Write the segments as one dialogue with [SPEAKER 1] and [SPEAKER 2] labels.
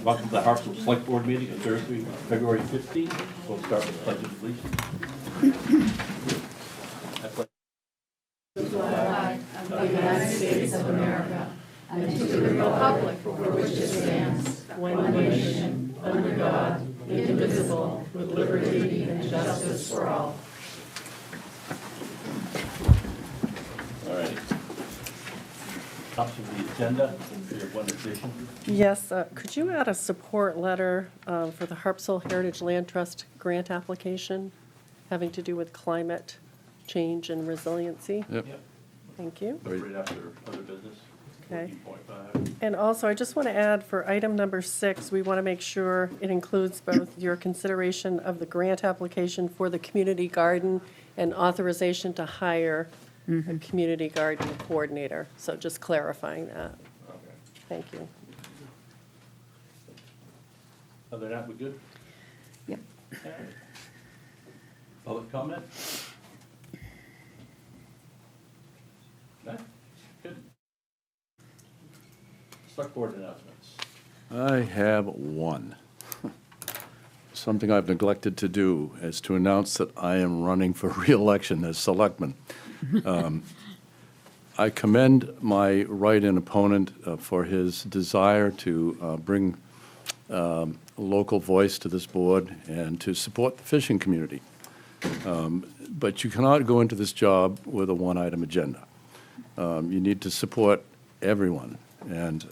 [SPEAKER 1] Welcome to the Harpswell Select Board meeting on Thursday, February 15th. We'll start with the pledge of allegiance. I pledge
[SPEAKER 2] Flag of the United States of America and to the republic for which it stands, one nation, under God, indivisible, with liberty and justice for all.
[SPEAKER 1] All right. Tops of the agenda, we have one addition.
[SPEAKER 3] Yes, could you add a support letter for the Harpswell Heritage Land Trust grant application having to do with climate change and resiliency?
[SPEAKER 4] Yep.
[SPEAKER 3] Thank you.
[SPEAKER 1] Right after other business.
[SPEAKER 3] Okay.
[SPEAKER 1] 14.5.
[SPEAKER 3] And also, I just want to add for item number 6, we want to make sure it includes both your consideration of the grant application for the community garden and authorization to hire a community garden coordinator. So just clarifying that.
[SPEAKER 1] Okay.
[SPEAKER 3] Thank you.
[SPEAKER 1] Other than that, we good?
[SPEAKER 2] Yep.
[SPEAKER 1] All right. Public comment? Okay, good. Select board announcements.
[SPEAKER 4] I have one. Something I've neglected to do is to announce that I am running for re-election as selectman. I commend my write-in opponent for his desire to bring a local voice to this board and to support the fishing community. But you cannot go into this job with a one-item agenda. You need to support everyone. And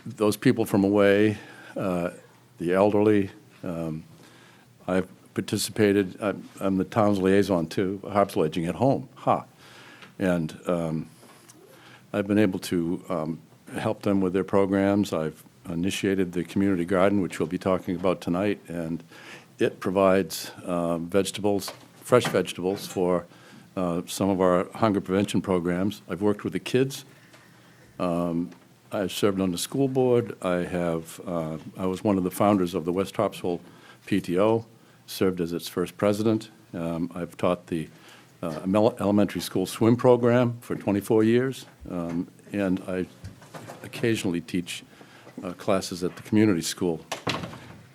[SPEAKER 4] those people from away, the elderly, I've participated, I'm the town's liaison to Harpswell Aging at Home, And I've been able to help them with their programs. I've initiated the community garden, which we'll be talking about tonight, and it provides vegetables, fresh vegetables for some of our hunger prevention programs. I've worked with the kids. I've served on the school board. I was one of the founders of the West Harpswell PTO, served as its first president. I've taught the elementary school swim program for 24 years, and I occasionally teach classes at the community school.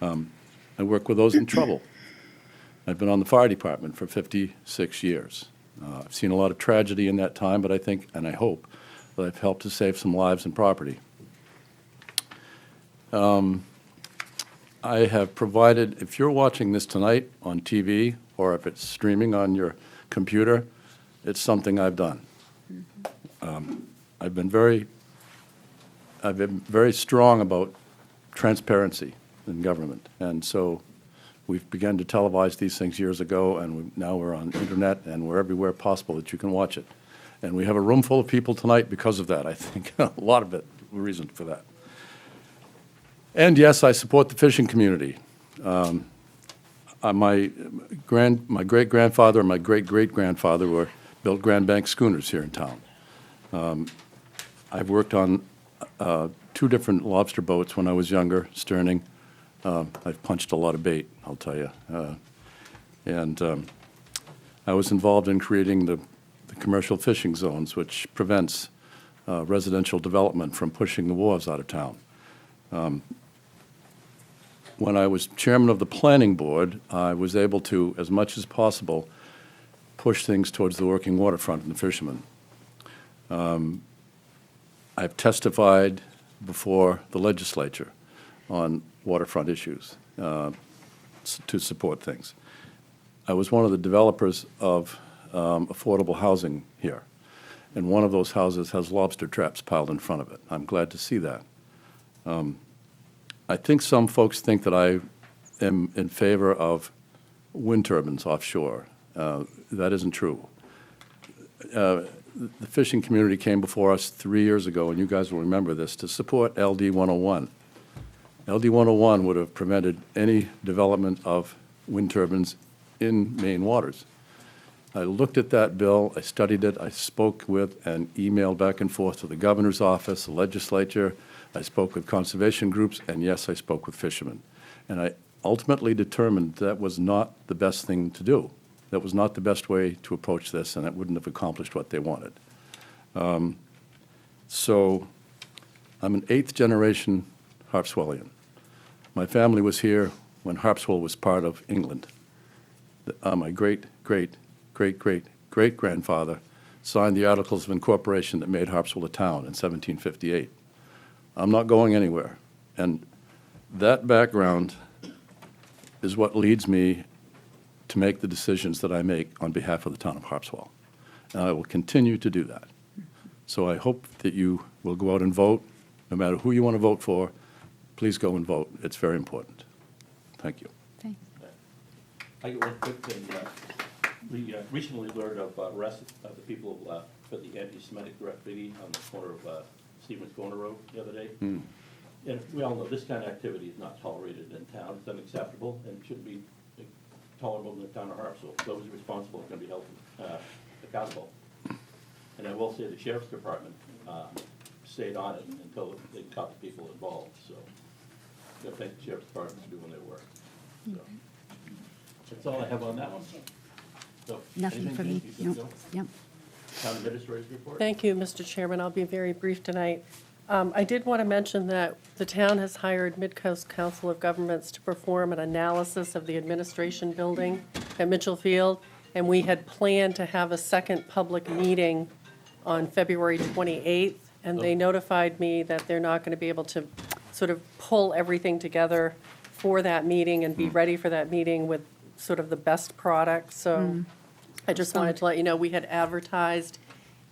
[SPEAKER 4] I work with those in trouble. I've been on the fire department for 56 years. I've seen a lot of tragedy in that time, but I think, and I hope, that I've helped to save some lives and property. I have provided, if you're watching this tonight on TV, or if it's streaming on your computer, it's something I've done. I've been very strong about transparency in government, and so we've begun to televise these things years ago, and now we're on internet, and we're everywhere possible that you can watch it. And we have a room full of people tonight because of that, I think. A lot of it, reason for that. And yes, I support the fishing community. My great-grandfather and my great-great-grandfather built Grand Bank schooners here in town. I've worked on 2 different lobster boats when I was younger, sterning. I've punched a lot of bait, I'll tell you. I was involved in creating the commercial fishing zones, which prevents residential development from pushing the wharves out of town. When I was chairman of the planning board, I was able to, as much as possible, push things towards the working waterfront and the fishermen. I've testified before the legislature on waterfront issues to support things. I was one of the developers of affordable housing here, and one of those houses has lobster traps piled in front of it. I'm glad to see that. I think some folks think that I am in favor of wind turbines offshore. That isn't true. The fishing community came before us 3 years ago, and you guys will remember this, to support LD 101. LD 101 would have prevented any development of wind turbines in Maine waters. I looked at that bill, I studied it, I spoke with and emailed back and forth to the governor's office, the legislature, I spoke with conservation groups, and yes, I spoke with fishermen. And I ultimately determined that was not the best thing to do. That was not the best way to approach this, and it wouldn't have accomplished what they wanted. So I'm an 8th generation Harpswellian. My family was here when Harpswell was part of England. My great-great-great-great-great-grandfather signed the Articles of Incorporation that made Harpswell a town in 1758. I'm not going anywhere. And that background is what leads me to make the decisions that I make on behalf of the town of Harpswell. And I will continue to do that. So I hope that you will go out and vote. No matter who you want to vote for, please go and vote. It's very important. Thank you.
[SPEAKER 2] Thanks.
[SPEAKER 1] I get one quick thing. We recently learned of arrest of the people for the anti-Semitic graffiti on the corner of Stevens Corner Road the other day. And we all know this kind of activity is not tolerated in town. It's unacceptable and shouldn't be tolerable in the town of Harpswell. Those responsible are going to be held accountable. And I will say the sheriff's department stayed on it until they caught the people involved. So I thank the sheriff's department for doing their work. So that's all I have on that one. So,
[SPEAKER 2] Nothing
[SPEAKER 1] anything,
[SPEAKER 2] for me.
[SPEAKER 1] Jane? You good to
[SPEAKER 2] Nope.
[SPEAKER 1] go?
[SPEAKER 2] Yep.
[SPEAKER 1] Town administrator's report?
[SPEAKER 3] Thank you, Mr. Chairman. I'll be very brief tonight. I did want to mention that the town has hired Mid-Coast Council of Governments to perform an analysis of the administration building at Mitchell Field, and we had planned to have a second public meeting on February 28th, and they notified me that they're not going to be able to sort of pull everything together for that meeting and be ready for that meeting with sort of the best product. So I just wanted to let you know, we had advertised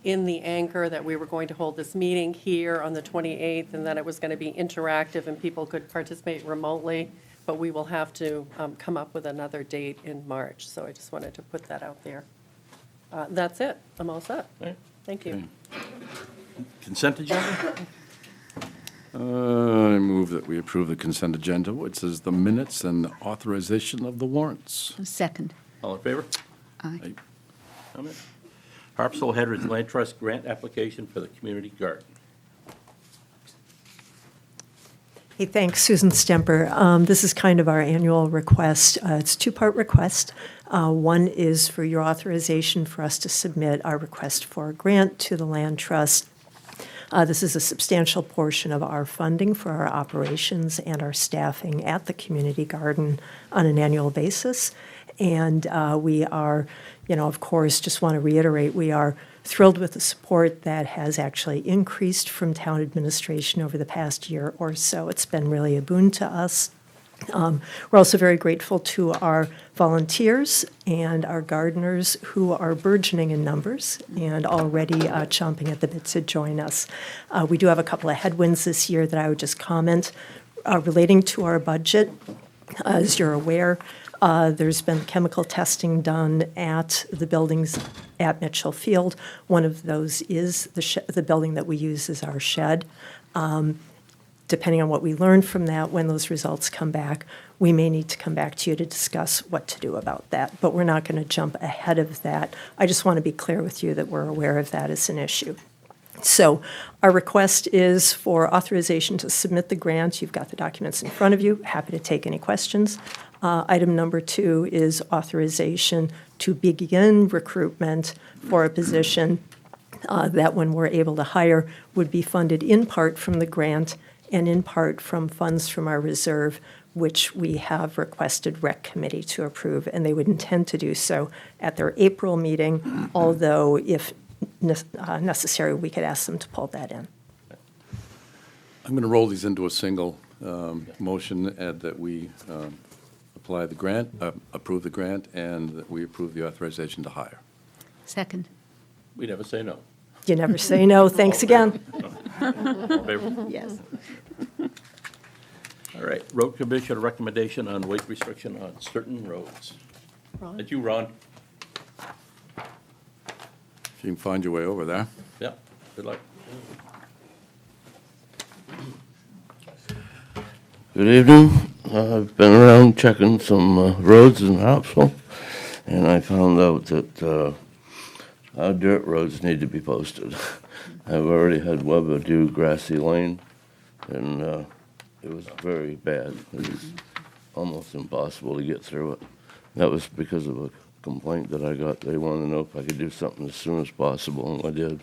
[SPEAKER 3] in the anchor that we were going to hold this meeting here on the 28th, and that it was going to be interactive and people could participate remotely, but we will have to come up with another date in March. So I just wanted to put that out there. That's it. I'm all set.
[SPEAKER 1] All right.
[SPEAKER 3] Thank you.
[SPEAKER 1] Consent agenda?
[SPEAKER 4] I move that we approve the consent agenda, which is the minutes and the authorization of the warrants.
[SPEAKER 2] Second.
[SPEAKER 1] All in favor?
[SPEAKER 2] Aye.
[SPEAKER 1] Comment? Harpswell Headridge Land Trust grant application for the community garden.
[SPEAKER 5] Hey, thanks, Susan Stemper. This is kind of our annual request. It's a two-part request. One is for your authorization for us to submit our request for a grant to the Land Trust. This is a substantial portion of our funding for our operations and our staffing at the community garden on an annual basis. And we are, of course, just want to reiterate, we are thrilled with the support that has actually increased from town administration over the past year or so. It's been really a boon to us. We're also very grateful to our volunteers and our gardeners who are burgeoning in numbers and already chomping at the bit to join us. We do have a couple of headwinds this year that I would just comment relating to our budget. As you're aware, there's been chemical testing done at the buildings at Mitchell Field. One of those is the building that we use as our shed. Depending on what we learn from that, when those results come back, we may need to come back to you to discuss what to do about that. But we're not going to jump ahead of that. I just want to be clear with you that we're aware of that as an issue. So our request is for authorization to submit the grant. You've got the documents in front of you. Happy to take any questions. Item number 2 is authorization to begin recruitment for a position that, when we're able to hire, would be funded in part from the grant and in part from funds from our reserve, which we have requested Rec Committee to approve, and they would intend to do so at their April meeting, although if necessary, we could ask them to pull that in.
[SPEAKER 4] I'm going to roll these into a single motion, and that we apply the grant, approve the grant, and that we approve the authorization to hire.
[SPEAKER 2] Second.
[SPEAKER 1] We never say no.
[SPEAKER 5] You never say no. Thanks again.
[SPEAKER 1] All in favor?
[SPEAKER 5] Yes.
[SPEAKER 1] All right, road commission recommendation on weight restriction on certain roads.
[SPEAKER 3] Ron?
[SPEAKER 1] That's you, Ron.
[SPEAKER 4] If you can find your way over there.
[SPEAKER 1] Yeah, good luck.
[SPEAKER 6] Good evening. I've been around checking some roads in Harpswell, and I found out that our dirt roads need to be posted. I've already had Weber do Grassy Lane, and it was very bad. It was almost impossible to get through it. That was because of a complaint that I got. They wanted to know if I could do something as soon as possible, and I did.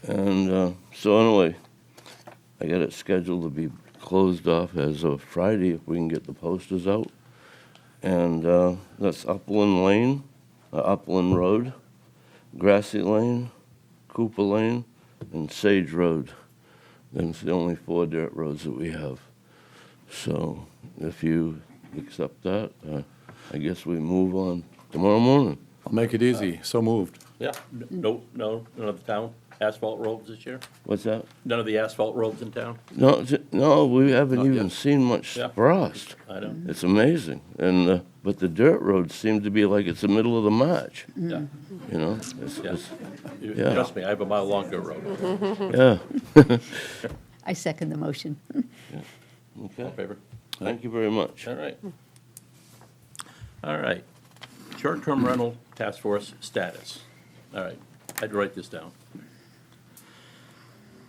[SPEAKER 6] And so anyway, I got it scheduled to be closed off as of Friday if we can get the posters out. And that's Upland Lane, Upland Road, Grassy Lane, Cooper Lane, and Sage Road. And it's the only 4 dirt roads that we have. So if you accept that, I guess we move on tomorrow morning.
[SPEAKER 4] I'll make it easy. So moved.
[SPEAKER 1] Yeah, none of the town asphalt roads this year?
[SPEAKER 6] What's that?
[SPEAKER 1] None of the asphalt roads in town?
[SPEAKER 6] No, we haven't
[SPEAKER 1] Not
[SPEAKER 6] even
[SPEAKER 1] yet.
[SPEAKER 6] seen much
[SPEAKER 1] Yeah.
[SPEAKER 6] frost.
[SPEAKER 1] I know.
[SPEAKER 6] It's amazing. And, but the dirt roads seem to be like it's the middle of the March,
[SPEAKER 1] Yeah,
[SPEAKER 6] you know?
[SPEAKER 1] yeah.
[SPEAKER 6] Yeah.
[SPEAKER 1] Trust me, I have a mile longer road.
[SPEAKER 6] Yeah.
[SPEAKER 2] I second the motion.
[SPEAKER 1] All
[SPEAKER 6] Okay.
[SPEAKER 1] in favor?
[SPEAKER 6] Thank you very much.
[SPEAKER 1] All right. All right. Short-term rental task force status. All right, I had to write this down.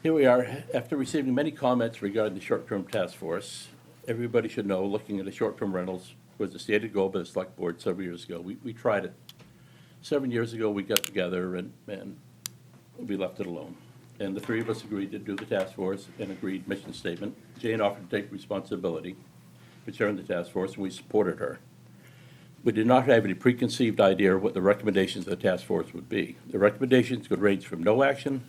[SPEAKER 1] Here we are, after receiving many comments regarding the short-term task force, everybody should know, looking at the short-term rentals was the stated goal by the select board several years ago. We tried it. 7 years ago, we got together and we left it alone. And the 3 of us agreed to do the task force and agreed mission statement. Jane offered to take responsibility for chairing the task force, and we supported her. We did not have any preconceived idea of what the recommendations of the task force would be. The recommendations could range from no action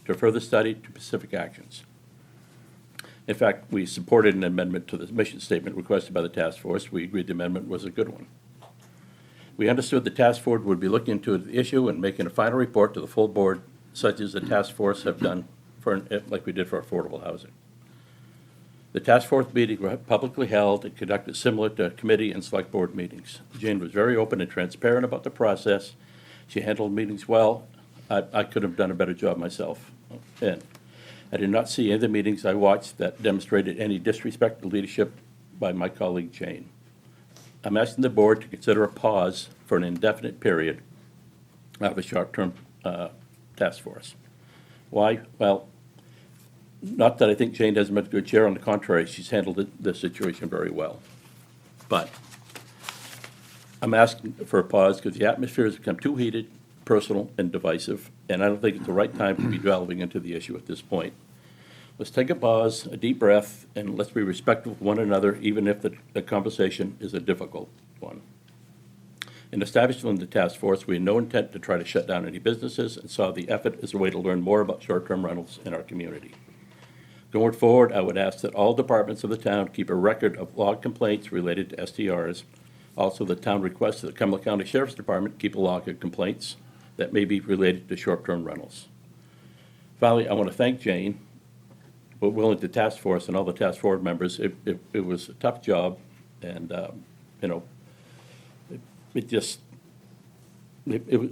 [SPEAKER 1] to further study to specific actions. In fact, we supported an amendment to the mission statement requested by the task force. We agreed the amendment was a good one. We understood the task force would be looking into the issue and making a final report to the full board, such as the task force have done like we did for affordable housing. The task force meeting were publicly held and conducted similar to committee and select board meetings. Jane was very open and transparent about the process. She handled meetings well. I could have done a better job myself. And I did not see any of the meetings I watched that demonstrated any disrespect to leadership by my colleague Jane. I'm asking the board to consider a pause for an indefinite period of a short-term task force. Why? Well, not that I think Jane doesn't make a good chair. On the contrary, she's handled the situation very well. But I'm asking for a pause because the atmosphere has become too heated, personal, and divisive, and I don't think it's the right time to be delving into the issue at this point. Let's take a pause, a deep breath, and let's be respectful of one another, even if the conversation is a difficult one. In establishing the task force, we had no intent to try to shut down any businesses and saw the effort as a way to learn more about short-term rentals in our community. Going forward, I would ask that all departments of the town keep a record of log complaints related to STRs. Also, the town requests that the Cumberland County Sheriff's Department keep a log of complaints that may be related to short-term rentals. Finally, I want to thank Jane for willing to task force and all the task force members. It was a tough job, and, you know, it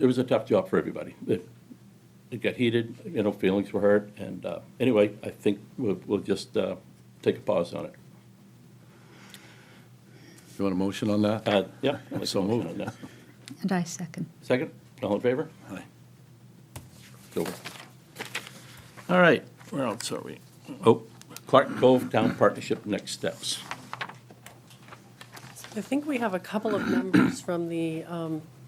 [SPEAKER 1] was a tough job for everybody. It got heated, you know, feelings were hurt, and anyway, I think we'll just take a pause on it.
[SPEAKER 4] You want a motion on that?
[SPEAKER 1] Yeah.
[SPEAKER 4] So moved.
[SPEAKER 2] And I second.
[SPEAKER 1] Second, all in favor?
[SPEAKER 4] Aye.
[SPEAKER 1] It's over. All right, where else are we? Oh, Clark Cove Town Partnership next steps.
[SPEAKER 3] I think we have a couple of members from the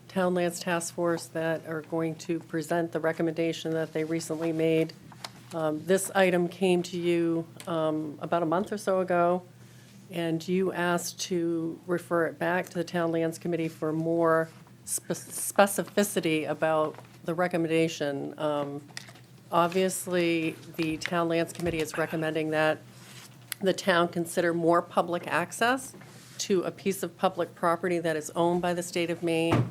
[SPEAKER 3] Town Lands Task Force that are going to present the recommendation that they recently made. This item came to you about a month or so ago, and you asked to refer it back to the Town Lands Committee for more specificity about the recommendation. Obviously, the Town Lands Committee is recommending that the town consider more public access to a piece of public property that is owned by the state of Maine.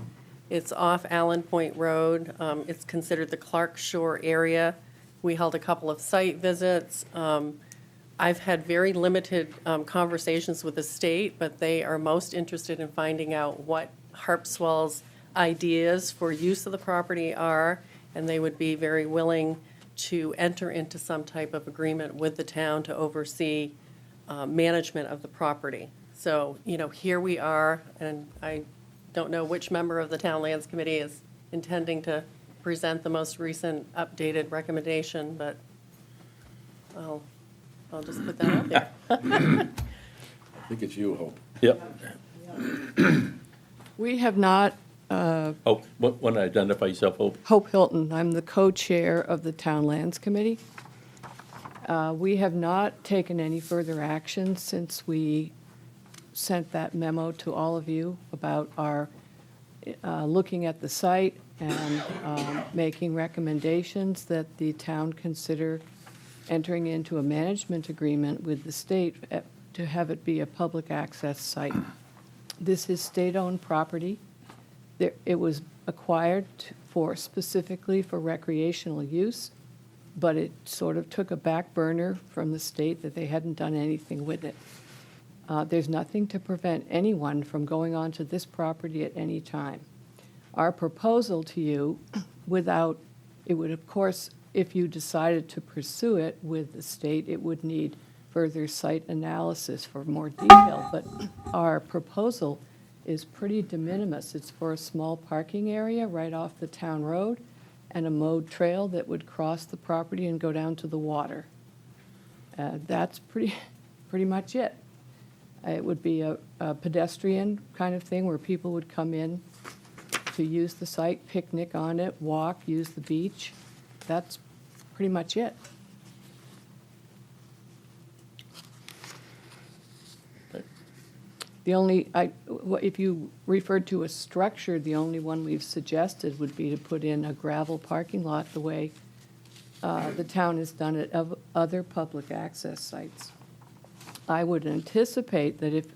[SPEAKER 3] It's off Allen Point Road. It's considered the Clark Shore area. We held a couple of site visits. I've had very limited conversations with the state, but they are most interested in finding out what Harpswell's ideas for use of the property are, and they would be very willing to enter into some type of agreement with the town to oversee management of the property. So, you know, here we are, and I don't know which member of the Town Lands Committee is intending to present the most recent updated recommendation, but I'll just put that out there.
[SPEAKER 4] I think it's you, Hope.
[SPEAKER 1] Yep.
[SPEAKER 7] We have not,
[SPEAKER 1] Oh, want to identify yourself, Hope?
[SPEAKER 7] Hope Hilton, I'm the co-chair of the Town Lands Committee.
[SPEAKER 2] We have not taken any further action since we sent that memo to all of you about our looking at the site and making recommendations that the town consider entering into a management agreement with the state to have it be a public access site. This is state-owned property. It was acquired specifically for recreational use, but it sort of took a back burner from the state that they hadn't done anything with it. There's nothing to prevent anyone from going onto this property at any time. Our proposal to you, it would, of course, if you decided to pursue it with the state, it would need further site analysis for more detail, but our proposal is pretty de minimis. It's for a small parking area right off the town road and a mowed trail that would cross the property and go down to the water. That's pretty much it. It would be a pedestrian kind of thing where people would come in to use the site, picnic on it, walk, use the beach. That's pretty much it. The only, if you referred to a structure, the only one we've suggested would be to put in a gravel parking lot the way the town has done it of other public access sites. I would anticipate that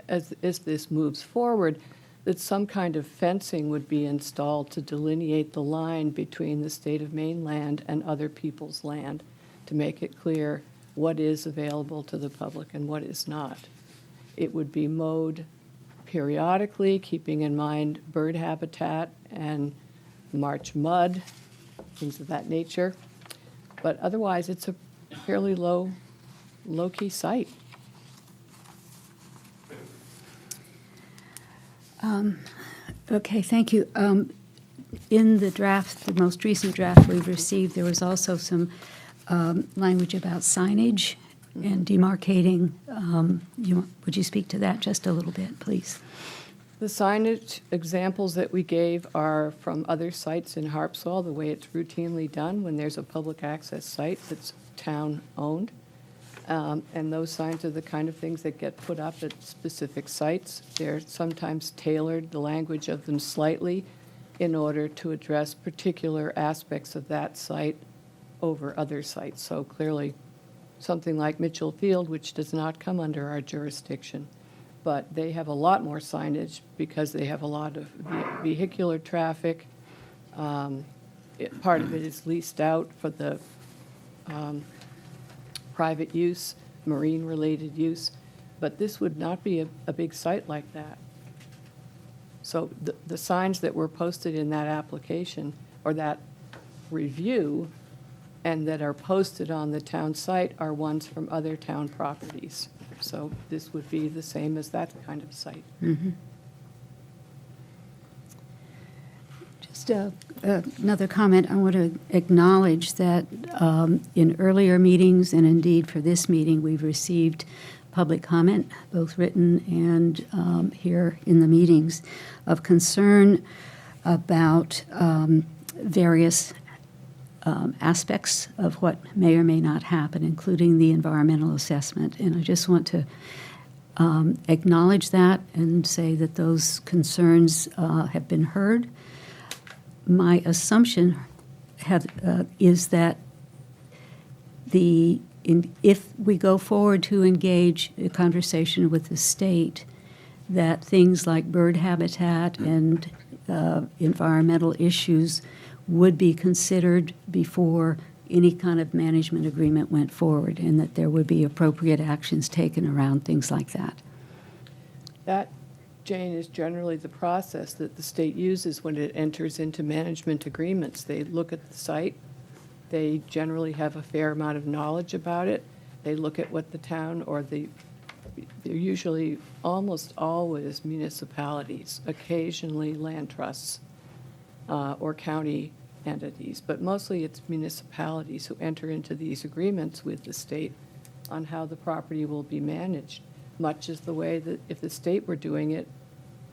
[SPEAKER 2] as this moves forward, that some kind of fencing would be installed to delineate the line between the state of Maine land and other people's land, to make it clear what is available to the public and what is not. It would be mowed periodically, keeping in mind bird habitat and marsh mud, things of that nature. But otherwise, it's a fairly low-key site.
[SPEAKER 7] Okay, thank you. In the draft, the most recent draft we've received, there was also some language about signage and demarcating. Would you speak to that just a little bit, please?
[SPEAKER 2] The signage examples that we gave are from other sites in Harpswell, the way it's routinely done when there's a public access site that's town-owned. And those signs are the kind of things that get put up at specific sites. They're sometimes tailored, the language of them slightly, in order to address particular aspects of that site over other sites. So clearly, something like Mitchell Field, which does not come under our jurisdiction, but they have a lot more signage because they have a lot of vehicular traffic. Part of it is leased out for the private use, marine-related use, but this would not be a big site like that. So the signs that were posted in that application, or that review, and that are posted on the town site are ones from other town properties. So this would be the same as that kind of site.
[SPEAKER 7] Mm-hmm. Just another comment. I want to acknowledge that in earlier meetings, and indeed for this meeting, we've received public comment, both written and here in the meetings, of concern about various aspects of what may or may not happen, including the environmental assessment. And I just want to acknowledge that and say that those concerns have been heard. My assumption is that if we go forward to engage a conversation with the state, that things like bird habitat and environmental issues would be considered before any kind of management agreement went forward, and that there would be appropriate actions taken around things like that.
[SPEAKER 2] That, Jane, is generally the process that the state uses when it enters into management agreements. They look at the site. They generally have a fair amount of knowledge about it. They look at what the town they're usually almost always municipalities, occasionally land trusts, or county entities, but mostly it's municipalities who enter into these agreements with the state on how the property will be managed, much as the way that if the state were doing it,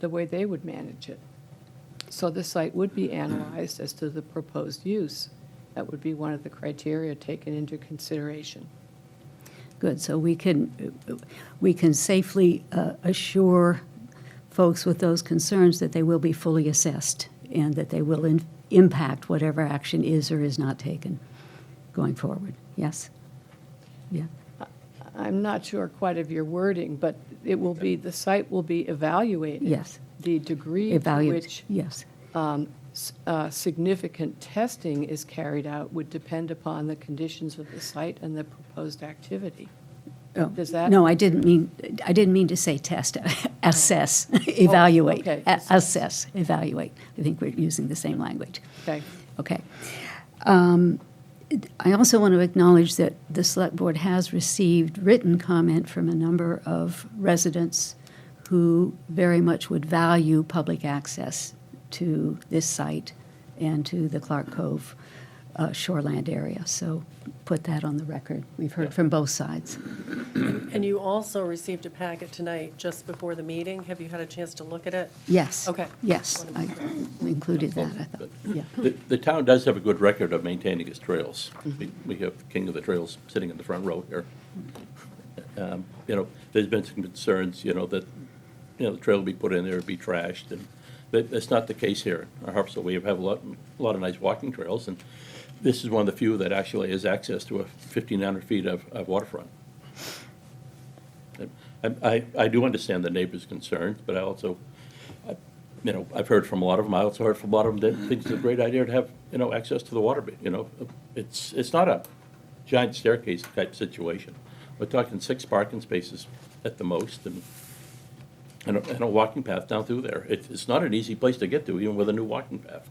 [SPEAKER 2] the way they would manage it. So the site would be analyzed as to the proposed use. That would be one of the criteria taken into consideration.
[SPEAKER 7] Good, so we can safely assure folks with those concerns that they will be fully assessed and that they will impact whatever action is or is not taken going forward. Yes? Yeah.
[SPEAKER 2] I'm not sure quite of your wording, but it will be, the site will be evaluated.
[SPEAKER 7] Yes.
[SPEAKER 2] The degree to
[SPEAKER 7] Evaluate,
[SPEAKER 2] which
[SPEAKER 7] yes.
[SPEAKER 2] significant testing is carried out would depend upon the conditions of the site and the proposed activity.
[SPEAKER 7] Oh,
[SPEAKER 2] Does that?
[SPEAKER 7] No, I didn't mean to say test, assess, evaluate.
[SPEAKER 2] okay.
[SPEAKER 7] Assess, evaluate. I think we're using the same language.
[SPEAKER 2] Okay.
[SPEAKER 7] Okay. I also want to acknowledge that the Select Board has received written comment from a number of residents who very much would value public access to this site and to the Clark Cove shoreland area. So put that on the record. We've heard from both sides.
[SPEAKER 3] And you also received a packet tonight just before the meeting. Have you had a chance to look at it?
[SPEAKER 7] Yes.
[SPEAKER 3] Okay.
[SPEAKER 7] Yes, I included that, I thought, yeah.
[SPEAKER 1] The town does have a good record of maintaining its trails. We have King of the Trails sitting in the front row here. There's been some concerns, that, the trail will be put in there, be trashed, and that's not the case here. At Harpswell, we have a lot of nice walking trails, and this is one of the few that actually has access to a 1,500 feet of waterfront. I do understand the neighbors' concerns, but I also, I've heard from a lot of them. I also heard from a lot of them that think it's a great idea to have, access to the water. It's not a giant staircase type situation. We're talking 6 parking spaces at the most, and a walking path down through there. It's not an easy place to get to, even with a new walking path.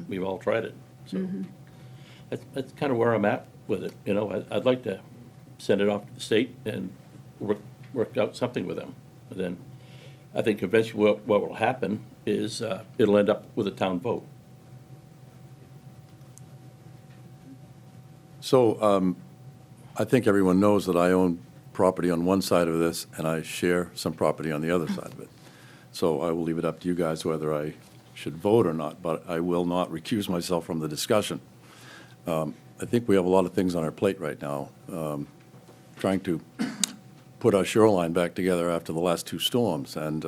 [SPEAKER 1] We've all tried it, so that's kind of where I'm at with it. I'd like to send it off to the state and work out something with them. And then I think eventually what will happen is it'll end up with a town vote.
[SPEAKER 4] So I think everyone knows that I own property on one side of this, and I share some property on the other side of it. So I will leave it up to you guys whether I should vote or not, but I will not recuse myself from the discussion. I think we have a lot of things on our plate right now, trying to put our shoreline back together after the last 2 storms, and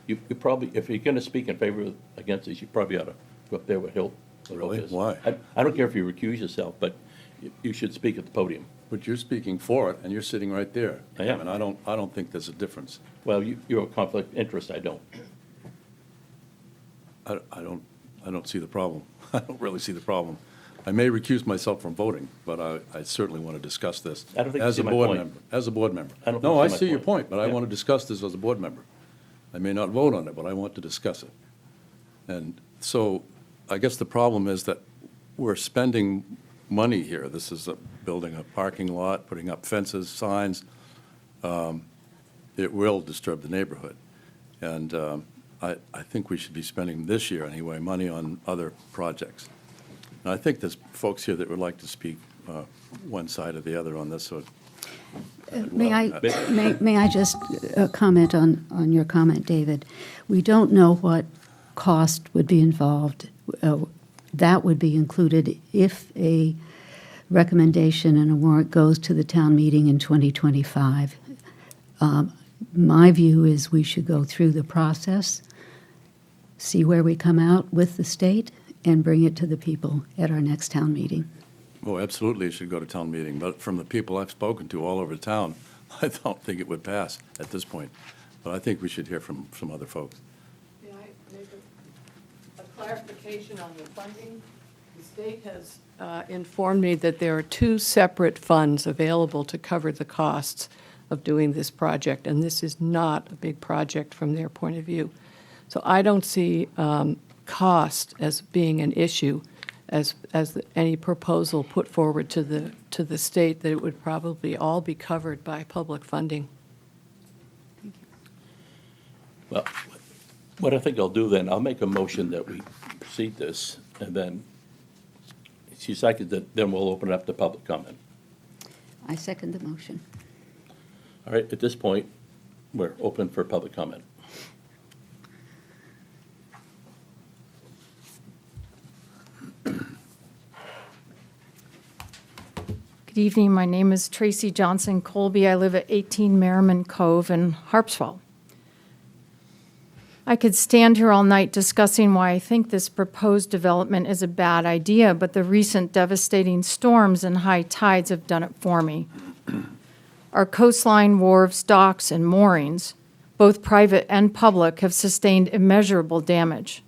[SPEAKER 1] You probably, if you're going to speak in favor against this, you probably ought to go up there with Hilt.
[SPEAKER 4] Really? Why?
[SPEAKER 1] I don't care if you recuse yourself, but you should speak at the podium.
[SPEAKER 4] but you're speaking for it, and you're sitting right there.
[SPEAKER 1] I am.
[SPEAKER 4] And I don't think there's a difference.
[SPEAKER 1] Well, you're a conflict of interest, I don't.
[SPEAKER 4] I don't see the problem. I don't really see the problem. I may recuse myself from voting, but I certainly want to discuss this.
[SPEAKER 1] I don't think you
[SPEAKER 4] as
[SPEAKER 1] see
[SPEAKER 4] a
[SPEAKER 1] my
[SPEAKER 4] board
[SPEAKER 1] point.
[SPEAKER 4] member. As a board member.
[SPEAKER 1] I don't
[SPEAKER 4] No,
[SPEAKER 1] think
[SPEAKER 4] I
[SPEAKER 1] you see my
[SPEAKER 4] see your
[SPEAKER 1] point.
[SPEAKER 4] point, but I
[SPEAKER 1] Yeah.
[SPEAKER 4] want to discuss this as a board member. I may not vote on it, but I want to discuss it. And so I guess the problem is that we're spending money here. This is building a parking lot, putting up fences, signs. It will disturb the neighborhood. And I think we should be spending this year anyway, money on other projects. And I think there's folks here that would like to speak one side or the other on this. So
[SPEAKER 7] May I just comment on your comment, David? We don't know what cost would be involved. That would be included if a recommendation and a warrant goes to the town meeting in 2025. My view is we should go through the process, see where we come out with the state, and bring it to the people at our next town meeting.
[SPEAKER 4] Oh, absolutely, it should go to town meeting, but from the people I've spoken to all over town, I don't think it would pass at this point. But I think we should hear from some other folks.
[SPEAKER 2] May I make a clarification on the funding? The state has informed me that there are 2 separate funds available to cover the costs of doing this project, and this is not a big project from their point of view. So I don't see cost as being an issue as any proposal put forward to the state, that it would probably all be covered by public funding.
[SPEAKER 1] Well, what I think I'll do then, I'll make a motion that we proceed this, and then, she seconds it, then we'll open it up to public comment.
[SPEAKER 7] I second the motion.
[SPEAKER 1] All right, at this point, we're open for public comment.
[SPEAKER 8] Good evening. My name is Tracy Johnson Colby. I live at 18 Merriman Cove in Harpswell. I could stand here all night discussing why I think this proposed development is a bad idea, but the recent devastating storms and high tides have done it for me. Our coastline, wharves, docks, and moorings, both private and public, have sustained immeasurable damage.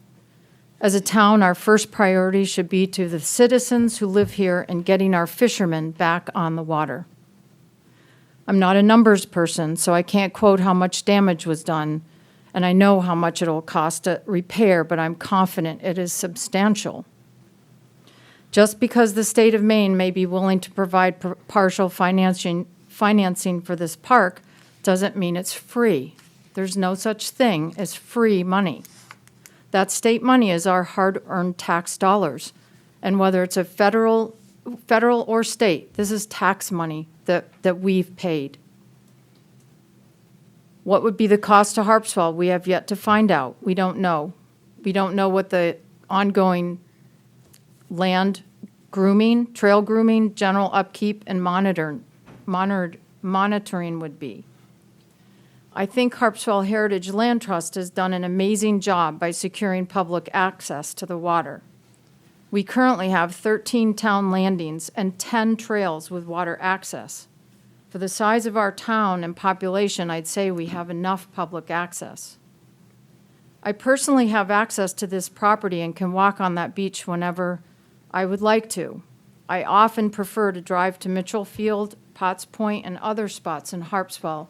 [SPEAKER 8] As a town, our first priority should be to the citizens who live here and getting our fishermen back on the water. I'm not a numbers person, so I can't quote how much damage was done, and I know how much it'll cost to repair, but I'm confident it is substantial. Just because the state of Maine may be willing to provide partial financing for this park doesn't mean it's free. There's no such thing as free money. That state money is our hard-earned tax dollars, and whether it's a federal or state, this is tax money that we've paid. What would be the cost to Harpswell? We have yet to find out. We don't know. We don't know what the ongoing land grooming, trail grooming, general upkeep, and monitoring would be. I think Harpswell Heritage Land Trust has done an amazing job by securing public access to the water. We currently have 13 town landings and 10 trails with water access. For the size of our town and population, I'd say we have enough public access. I personally have access to this property and can walk on that beach whenever I would like to. I often prefer to drive to Mitchell Field, Potts Point, and other spots in Harpswell.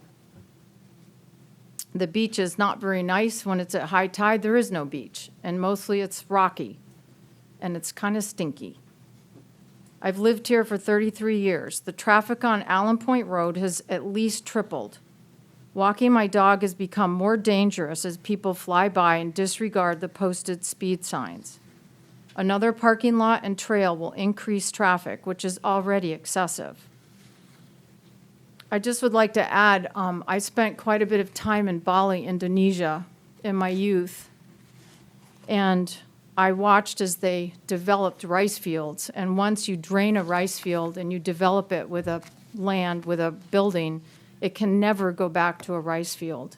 [SPEAKER 8] The beach is not very nice. When it's at high tide, there is no beach, and mostly it's rocky, and it's kind of stinky. I've lived here for 33 years. The traffic on Allen Point Road has at least tripled. Walking my dog has become more dangerous as people fly by and disregard the posted speed signs. Another parking lot and trail will increase traffic, which is already excessive. I just would like to add, I spent quite a bit of time in Bali, Indonesia, in my youth, and I watched as they developed rice fields. And once you drain a rice field and you develop it with a land, with a building, it can never go back to a rice field.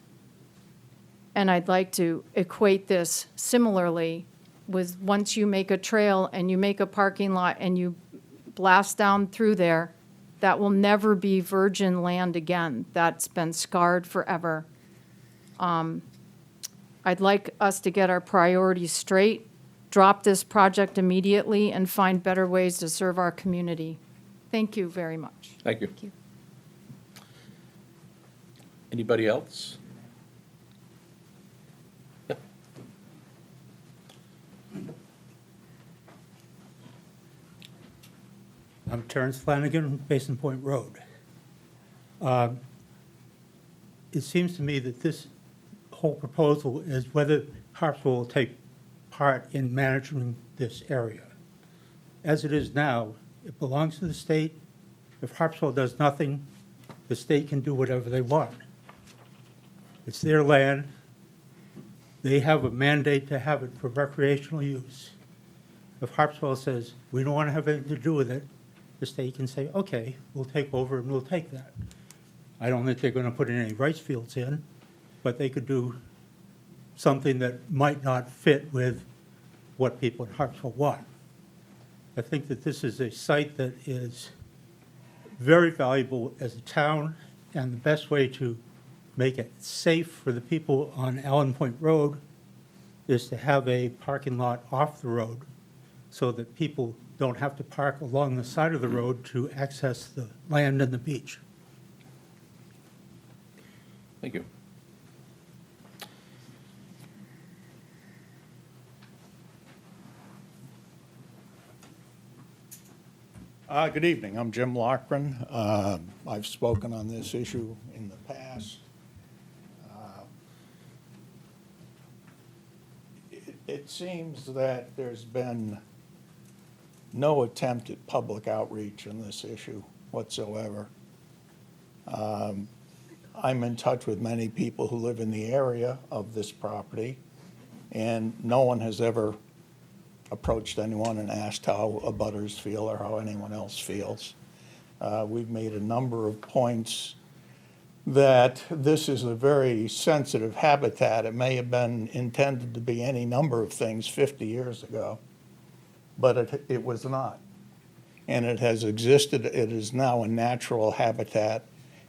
[SPEAKER 8] And I'd like to equate this similarly with once you make a trail and you make a parking lot and you blast down through there, that will never be virgin land again. That's been scarred forever. I'd like us to get our priorities straight, drop this project immediately, and find better ways to serve our community. Thank you very much.
[SPEAKER 1] Thank you.
[SPEAKER 7] Thank you.
[SPEAKER 1] Anybody else? Yeah.
[SPEAKER 9] I'm Terrence Flanagan, Basin Point Road. It seems to me that this whole proposal is whether Harpswell will take part in managing this area. As it is now, it belongs to the state. If Harpswell does nothing, the state can do whatever they want. It's their land. They have a mandate to have it for recreational use. If Harpswell says, we don't want to have anything to do with it, the state can say, okay, we'll take over and we'll take that. I don't think they're going to put any rice fields in, but they could do something that might not fit with what people in Harpswell want. I think that this is a site that is very valuable as a town, and the best way to make it safe for the people on Allen Point Road is to have a parking lot off the road so that people don't have to park along the side of the road to access the land and the beach.
[SPEAKER 1] Thank you.
[SPEAKER 10] Good evening. I'm Jim Lochran. I've spoken on this issue in the past. It seems that there's been no attempt at public outreach on this issue whatsoever. I'm in touch with many people who live in the area of this property, and no one has ever approached anyone and asked how abutters feel or how anyone else feels. We've made a number of points that this is a very sensitive habitat. It may have been intended to be any number of things 50 years ago, but it was not. And it has existed, it is now a natural habitat.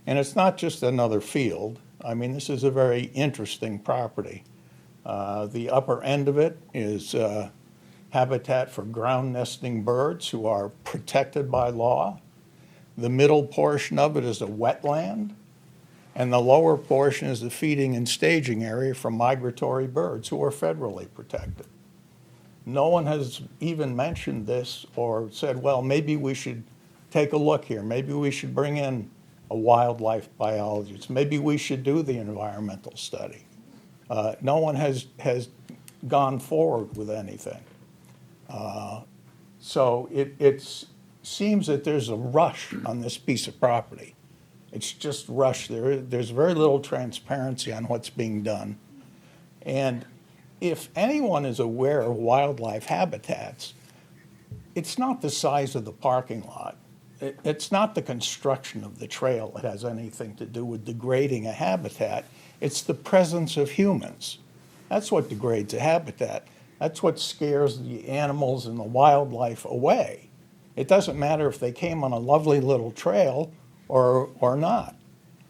[SPEAKER 10] And it's not just another field. I mean, this is a very interesting property. The upper end of it is habitat for ground nesting birds who are protected by law. The middle portion of it is a wetland, and the lower portion is the feeding and staging area for migratory birds who are federally protected. No one has even mentioned this or said, well, maybe we should take a look here. Maybe we should bring in a wildlife biologist. Maybe we should do the environmental study. No one has gone forward with anything. So it seems that there's a rush on this piece of property. It's just rush. There's very little transparency on what's being done. And if anyone is aware of wildlife habitats, it's not the size of the parking lot. It's not the construction of the trail that has anything to do with degrading a habitat. It's the presence of humans. That's what degrades a habitat. That's what scares the animals and the wildlife away. It doesn't matter if they came on a lovely little trail or not.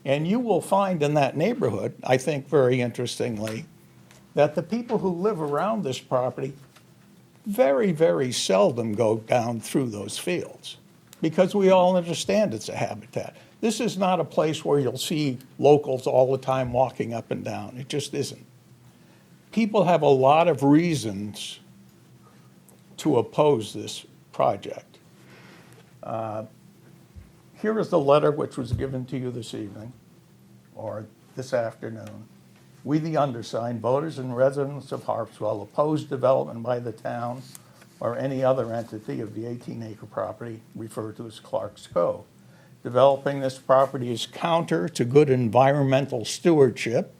[SPEAKER 10] And you will find in that neighborhood, I think very interestingly, that the people who live around this property very, very seldom go down through those fields because we all understand it's a habitat. This is not a place where you'll see locals all the time walking up and down. It just isn't. People have a lot of reasons to oppose this project. Here is the letter which was given to you this evening, or this afternoon. We, the undersigned, voters and residents of Harpswell, oppose development by the town or any other entity of the 18-acre property referred to as Clark's Cove. Developing this property is counter to good environmental stewardship,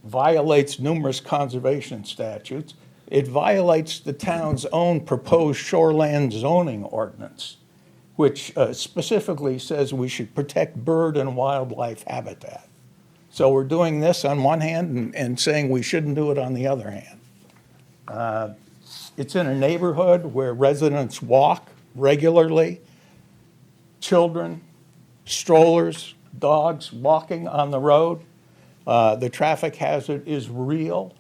[SPEAKER 10] violates numerous conservation statutes. It violates the town's own proposed shoreland zoning ordinance, which specifically says we should protect bird and wildlife habitat. So we're doing this on one hand and saying we shouldn't do it on the other hand. It's in a neighborhood where residents walk regularly, children, strollers, dogs walking on the road. The traffic hazard is real,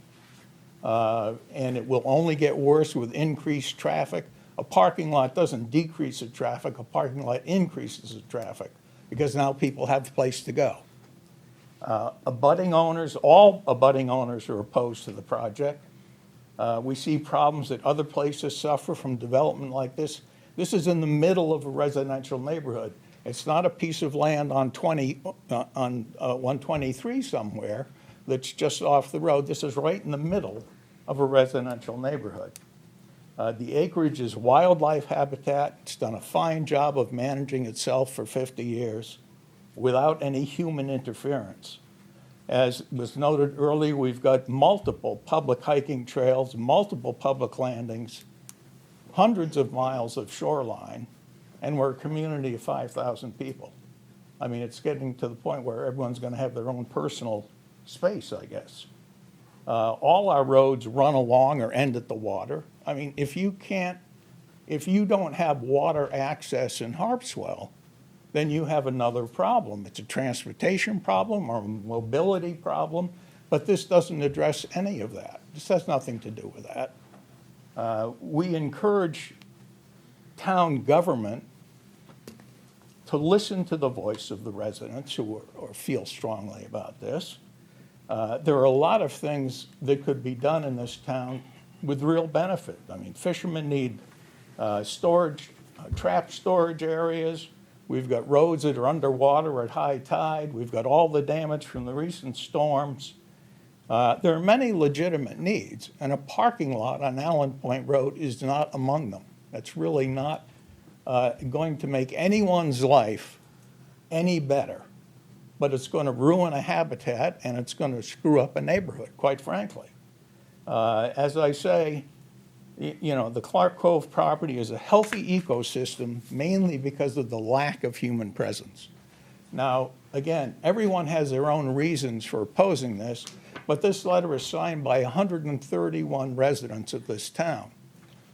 [SPEAKER 10] and it will only get worse with increased traffic. A parking lot doesn't decrease the traffic, a parking lot increases the traffic because now people have a place to go. Abutting owners, all abutting owners are opposed to the project. We see problems that other places suffer from development like this. This is in the middle of a residential neighborhood. It's not a piece of land on 123 somewhere that's just off the road. This is right in the middle of a residential neighborhood. The acreage is wildlife habitat. It's done a fine job of managing itself for 50 years without any human interference. As was noted earlier, we've got multiple public hiking trails, multiple public landings, hundreds of miles of shoreline, and we're a community of 5,000 people. I mean, it's getting to the point where everyone's going to have their own personal space, I guess. All our roads run along or end at the water. I mean, if you don't have water access in Harpswell, then you have another problem. It's a transportation problem or a mobility problem, but this doesn't address any of that. This has nothing to do with that. We encourage town government to listen to the voice of the residents who feel strongly about this. There are a lot of things that could be done in this town with real benefit. I mean, fishermen need trapped storage areas. We've got roads that are underwater at high tide. We've got all the damage from the recent storms. There are many legitimate needs, and a parking lot on Allen Point Road is not among them. That's really not going to make anyone's life any better, but it's going to ruin a habitat and it's going to screw up a neighborhood, quite frankly. As I say, You know, the Clark Cove property is a healthy ecosystem mainly because of the lack of human presence. Now, again, everyone has their own reasons for opposing this, but this letter is signed by 131 residents of this town.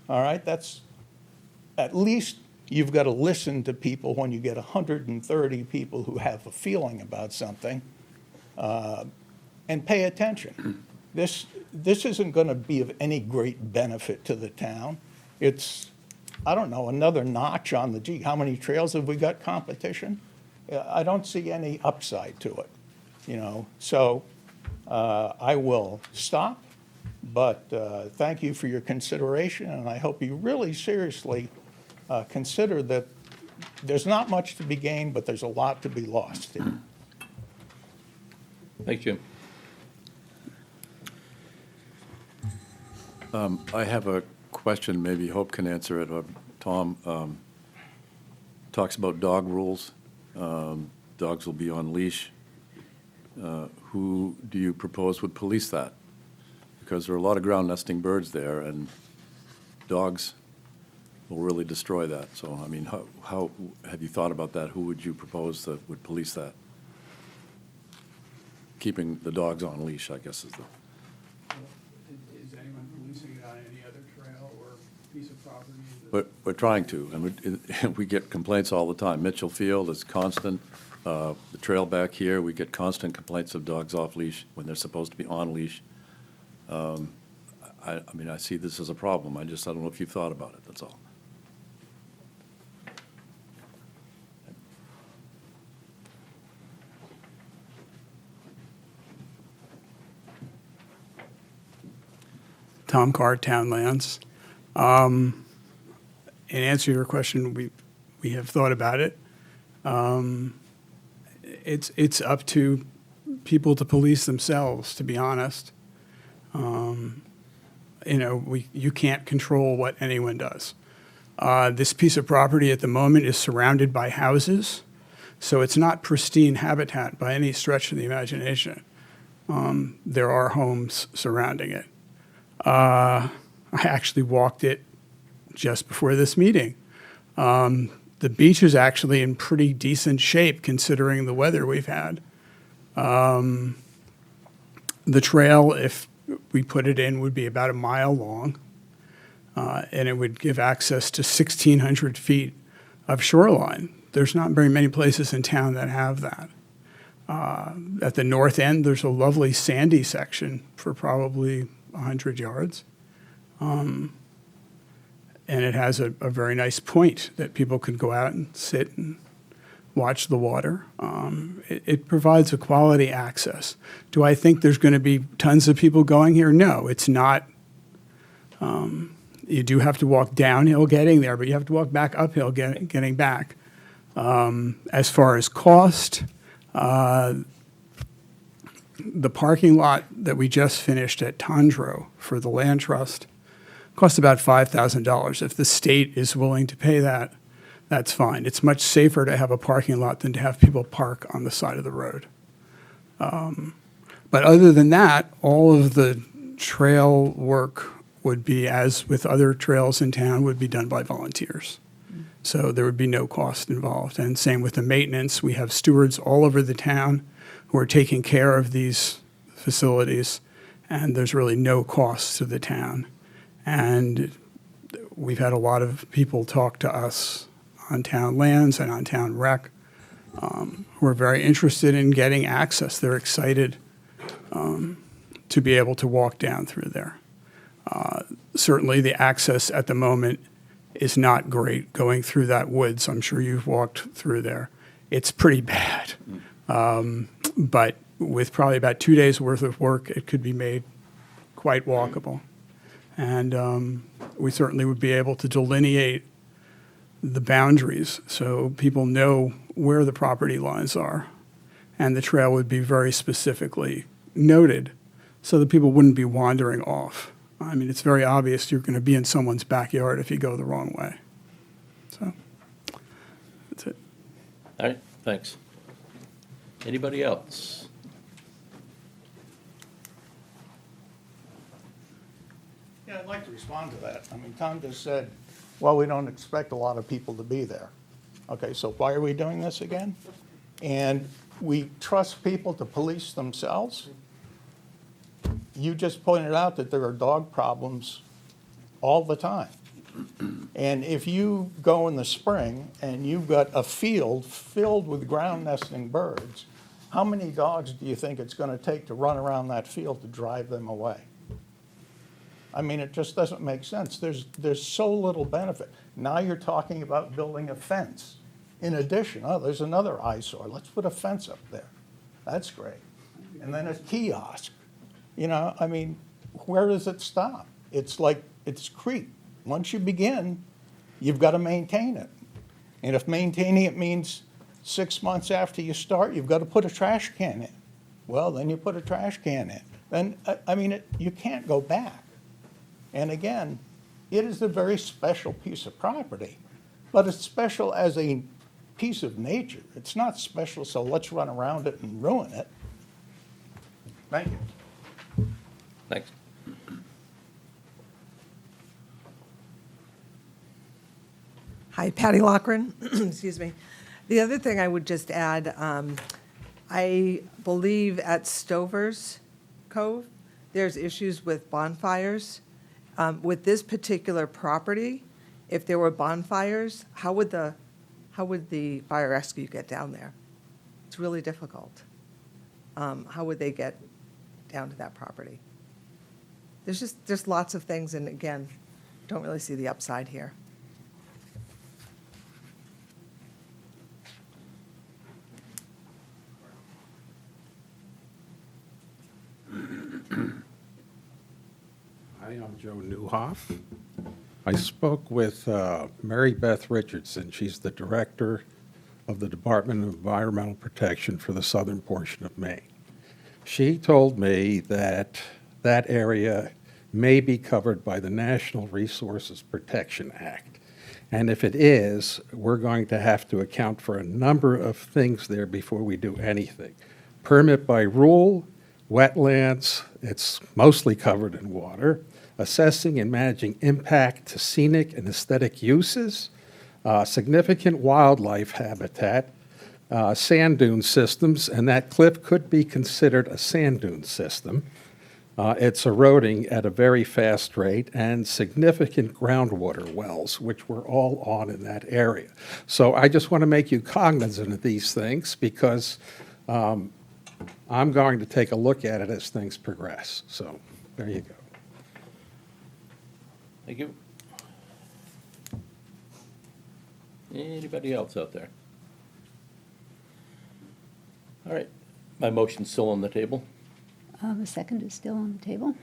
[SPEAKER 10] All right, that's, at least you've got to listen to people when you get 130 people who have a feeling about something, and pay attention. This isn't going to be of any great benefit to the town. It's, I don't know, another notch on the, gee, how many trails have we got competition? I don't see any upside to it, you know. So I will stop, but thank you for your consideration, and I hope you really seriously consider that there's not much to be gained, but there's a lot to be lost here.
[SPEAKER 1] Thanks, Jim.
[SPEAKER 4] I have a question, maybe Hope can answer it, or Tom. Talks about dog rules. Dogs will be on leash. Who do you propose would police that? Because there are a lot of ground nesting birds there, and dogs will really destroy that. So, I mean, how have you thought about that? Who would you propose that would police that? Keeping the dogs on leash, I guess, is the...
[SPEAKER 11] Is anyone policing it on any other trail or piece of property?
[SPEAKER 4] We're trying to, and we get complaints all the time. Mitchell Field is constant. The trail back here, we get constant complaints of dogs off leash when they're supposed to be on leash. I mean, I see this as a problem. I don't know if you've thought about it, that's all.
[SPEAKER 11] Tom Carr, Town Lands. In answer to your question, we have thought about it. It's up to people to police themselves, to be honest. You know, you can't control what anyone does. This piece of property at the moment is surrounded by houses, so it's not pristine habitat by any stretch of the imagination. There are homes surrounding it. I actually walked it just before this meeting. The beach is actually in pretty decent shape considering the weather we've had. The trail, if we put it in, would be about a mile long, and it would give access to 1,600 feet of shoreline. There's not very many places in town that have that. At the north end, there's a lovely sandy section for probably 100 yards. And it has a very nice point that people can go out and sit and watch the water. It provides a quality access. Do I think there's going to be tons of people going here? No, it's not. You do have to walk downhill getting there, but you have to walk back uphill getting back. As far as cost, the parking lot that we just finished at Tondro for the land trust costs about $5,000. If the state is willing to pay that, that's fine. It's much safer to have a parking lot than to have people park on the side of the road. But other than that, all of the trail work would be, as with other trails in town, would be done by volunteers. So there would be no cost involved. And same with the maintenance. We have stewards all over the town who are taking care of these facilities, and there's really no cost to the town. And we've had a lot of people talk to us on town lands and on town rec who are very interested in getting access. They're excited to be able to walk down through there. Certainly the access at the moment is not great going through that woods. I'm sure you've walked through there. It's pretty bad. But with probably about 2 days' worth of work, it could be made quite walkable. And we certainly would be able to delineate the boundaries so people know where the property lines are. And the trail would be very specifically noted so that people wouldn't be wandering off. I mean, it's very obvious you're going to be in someone's backyard if you go the wrong way. So that's it.
[SPEAKER 1] All right, thanks. Anybody else?
[SPEAKER 10] Yeah, I'd like to respond to that. I mean, Tom just said, well, we don't expect a lot of people to be there. Okay, so why are we doing this again? And we trust people to police themselves? You just pointed out that there are dog problems all the time. And if you go in the spring and you've got a field filled with ground nesting birds, how many dogs do you think it's going to take to run around that field to drive them away? I mean, it just doesn't make sense. There's so little benefit. Now you're talking about building a fence. In addition, oh, there's another eyesore. Let's put a fence up there. That's great. And then a kiosk. You know, I mean, where does it stop? It's like, it's creep. Once you begin, you've got to maintain it. And if maintaining it means 6 months after you start, you've got to put a trash can in. Well, then you put a trash can in. Then, I mean, you can't go back. And again, it is a very special piece of property, but it's special as a piece of nature. It's not special, so let's run around it and ruin it. Thank you.
[SPEAKER 1] Thanks.
[SPEAKER 12] Hi, Patty Lochran. Excuse me. The other thing I would just add, I believe at Stover's Cove, there's issues with bonfires. With this particular property, if there were bonfires, how would the fire rescue get down there? It's really difficult. How would they get down to that property? There's lots of things, and again, don't really see the upside here.
[SPEAKER 13] Hi, I'm Joe Newhoff. I spoke with Mary Beth Richardson. She's the director of the Department of Environmental Protection for the southern portion of Maine. She told me that that area may be covered by the National Resources Protection Act. And if it is, we're going to have to account for a number of things there before we do anything. Permit by rule, wetlands, it's mostly covered in water, assessing and managing impact to scenic and aesthetic uses, significant wildlife habitat, sand dune systems, and that cliff could be considered a sand dune system. It's eroding at a very fast rate, and significant groundwater wells, which we're all on in that area. So I just want to make you cognizant of these things because I'm going to take a look at it as things progress. So there you go.
[SPEAKER 1] Thank you. Anybody else out there? All right, my motion's still on the table.
[SPEAKER 7] The second is still on the table.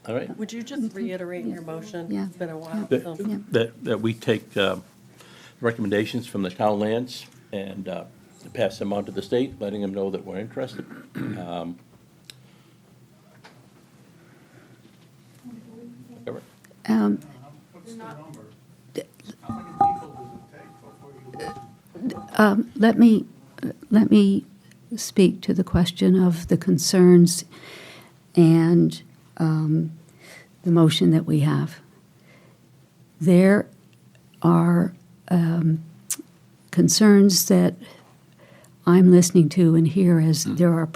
[SPEAKER 1] All right.
[SPEAKER 3] Would you just reiterate your motion?
[SPEAKER 7] Yeah.
[SPEAKER 3] It's been a while.
[SPEAKER 1] That-
[SPEAKER 3] so-
[SPEAKER 7] Yeah.
[SPEAKER 1] That we take recommendations from the town lands and pass them on to the state, letting them know that we're interested. All right.
[SPEAKER 10] What's the number? How many people does it take before you?
[SPEAKER 7] Let me speak to the question of the concerns and the motion that we have. There are concerns that I'm listening to and hear as there are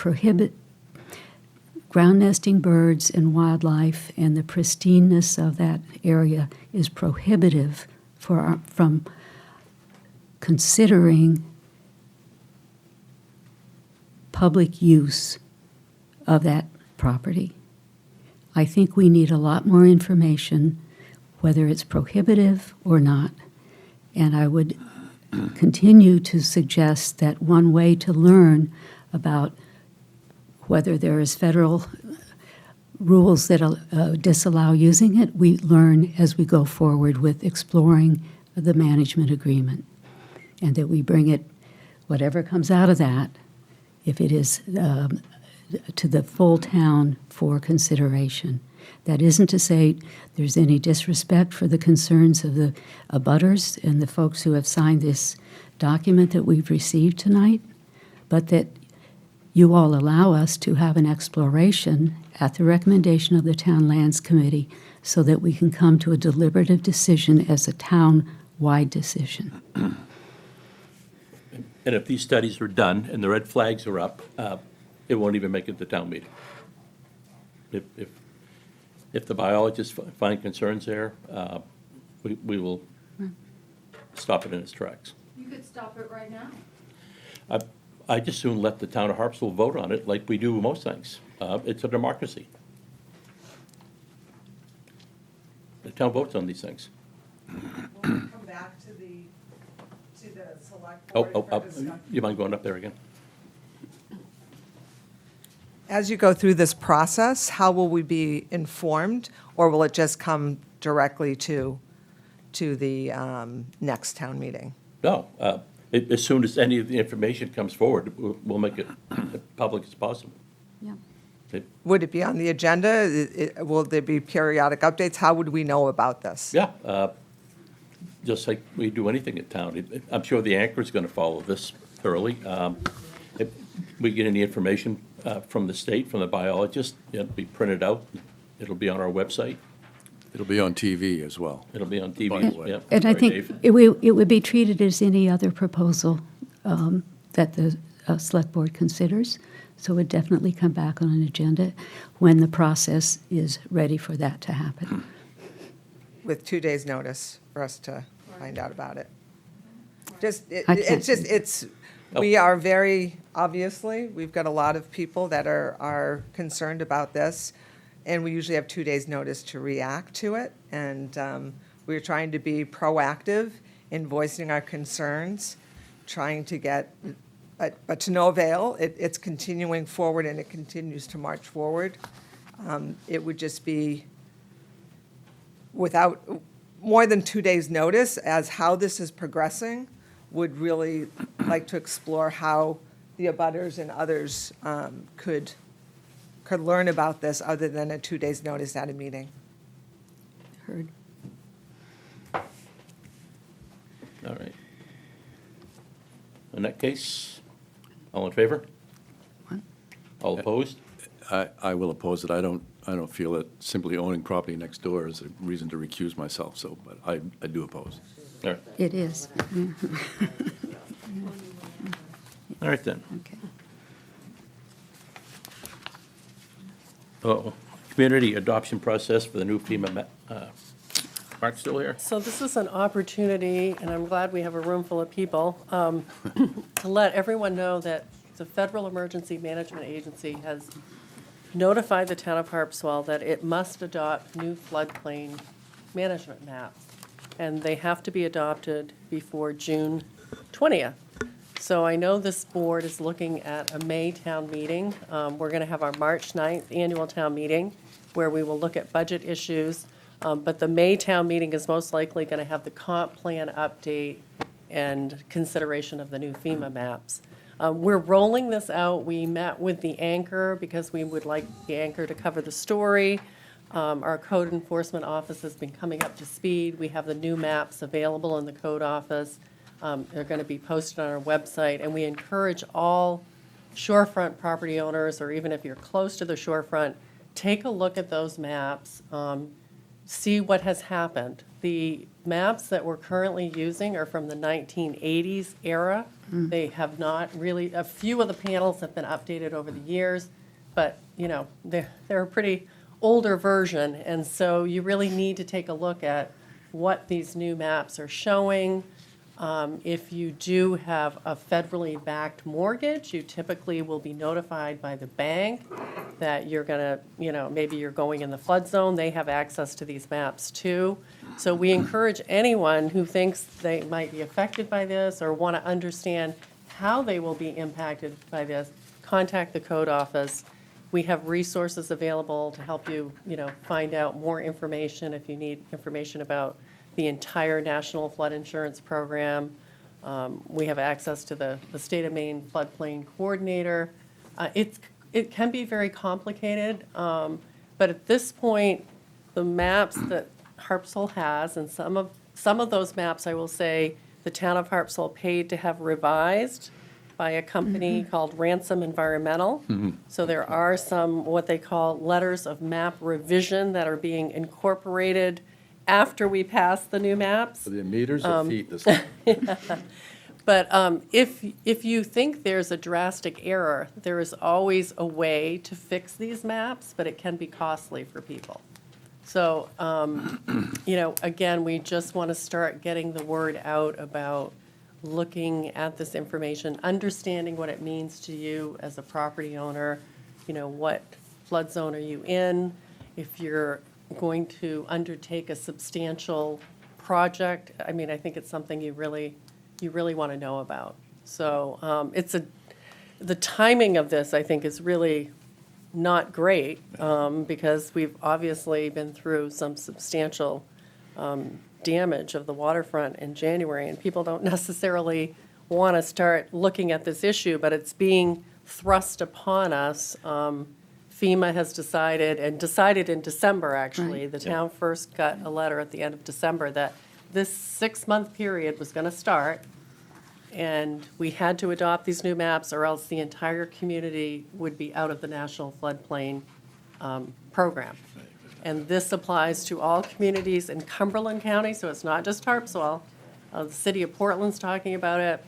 [SPEAKER 7] ground nesting birds and wildlife, and the pristineness of that area is prohibitive from considering public use of that property. I think we need a lot more information, whether it's prohibitive or not. And I would continue to suggest that one way to learn about whether there is federal rules that disallow using it, we learn as we go forward with exploring the management agreement. And that we bring it, whatever comes out of that, if it is to the full town for consideration. That isn't to say there's any disrespect for the concerns of the abutters and the folks who have signed this document that we've received tonight, but that you all allow us to have an exploration at the recommendation of the Town Lands Committee so that we can come to a deliberative decision as a town-wide decision.
[SPEAKER 1] And if these studies are done and the red flags are up, it won't even make it to town meeting. If the biologists find concerns there, we will stop it in its tracks.
[SPEAKER 8] You could stop it right now.
[SPEAKER 1] I just soon let the town of Harpswell vote on it like we do with most things. It's a democracy. The town votes on these things.
[SPEAKER 12] Come back to the select
[SPEAKER 1] Oh,
[SPEAKER 12] board for discussion.
[SPEAKER 1] you mind going up there again?
[SPEAKER 12] As you go through this process, how will we be informed, or will it just come directly to the next town meeting?
[SPEAKER 1] No. As soon as any of the information comes forward, we'll make it as public as possible.
[SPEAKER 7] Yeah.
[SPEAKER 12] Would it be on the agenda? Will there be periodic updates? How would we know about this?
[SPEAKER 1] Yeah, just like we do anything in town. I'm sure the anchor's going to follow this thoroughly. If we get any information from the state, from the biologist, it'll be printed out. It'll be on our website.
[SPEAKER 4] It'll be on TV as well.
[SPEAKER 1] It'll be on
[SPEAKER 4] By the
[SPEAKER 1] TV,
[SPEAKER 4] way.
[SPEAKER 1] yeah.
[SPEAKER 7] And I
[SPEAKER 1] Sorry,
[SPEAKER 7] think
[SPEAKER 1] Dave.
[SPEAKER 7] it would be treated as any other proposal that the Select Board considers. So it would definitely come back on an agenda when the process is ready for that to happen.
[SPEAKER 12] With 2 days' notice for us to find out about it.
[SPEAKER 1] Oh.
[SPEAKER 12] We are very, obviously, we've got a lot of people that are concerned about this, and we usually have 2 days' notice to react to it. And we're trying to be proactive in voicing our concerns, trying to get, but to no avail. It's continuing forward, and it continues to march forward. It would just be without more than 2 days' notice as how this is progressing, would really like to explore how the abutters and others could learn about this other than a 2 days' notice at a meeting.
[SPEAKER 7] Heard.
[SPEAKER 1] All right. In that case, all in favor?
[SPEAKER 7] What?
[SPEAKER 1] All opposed?
[SPEAKER 4] I will oppose it. I don't feel that simply owning property next door is a reason to recuse myself, so, but I do oppose.
[SPEAKER 1] All right,
[SPEAKER 7] It is. Yeah.
[SPEAKER 1] all right then.
[SPEAKER 7] Okay.
[SPEAKER 1] Oh, community adoption process for the new FEMA, Mark's still here?
[SPEAKER 3] So this is an opportunity, and I'm glad we have a room full of people, to let everyone know that the Federal Emergency Management Agency has notified the town of Harpswell that it must adopt new floodplain management maps, and they have to be adopted before June 20th. So I know this board is looking at a May town meeting. We're going to have our March 9th annual town meeting, where we will look at budget issues. But the May town meeting is most likely going to have the comp plan update and consideration of the new FEMA maps. We're rolling this out. We met with the anchor because we would like the anchor to cover the story. Our code enforcement office has been coming up to speed. We have the new maps available in the code office. They're going to be posted on our website, and we encourage all shorefront property owners, or even if you're close to the shorefront, take a look at those maps, see what has happened. The maps that we're currently using are from the 1980s era. They have not really, a few of the panels have been updated over the years, but, you know, they're a pretty older version, and so you really need to take a look at what these new maps are showing. If you do have a federally backed mortgage, you typically will be notified by the bank that you're gonna, you know, maybe you're going in the flood zone. They have access to these maps too. So we encourage anyone who thinks they might be affected by this or want to understand how they will be impacted by this, contact the code office. We have resources available to help you, you know, find out more information if you need information about the entire National Flood Insurance Program. We have access to the State of Maine Floodplain Coordinator. It can be very complicated, but at this point, the maps that Harpswell has, and some of those maps, I will say, the town of Harpswell paid to have revised, by a company called Ransom Environmental. So there are some, what they call letters of map revision that are being incorporated after we pass the new maps.
[SPEAKER 4] Are they meters or feet this time?
[SPEAKER 3] But if you think there's a drastic error, there is always a way to fix these maps, but it can be costly for people. So, again, we just want to start getting the word out about looking at this information, understanding what it means to you as a property owner, what flood zone are you in, if you're going to undertake a substantial project. I mean, I think it's something you really want to know about. So the timing of this, I think, is really not great, because we've obviously been through some substantial damage of the waterfront in January, and people don't necessarily want to start looking at this issue, but it's being thrust upon us. FEMA has decided in December, actually.
[SPEAKER 7] Right.
[SPEAKER 3] The town first got a letter at the end of December that this 6-month period was going to start, and we had to adopt these new maps, or else the entire community would be out of the National Floodplain program. And this applies to all communities in Cumberland County, so it's not just Harpswell. The city of Portland's talking about it,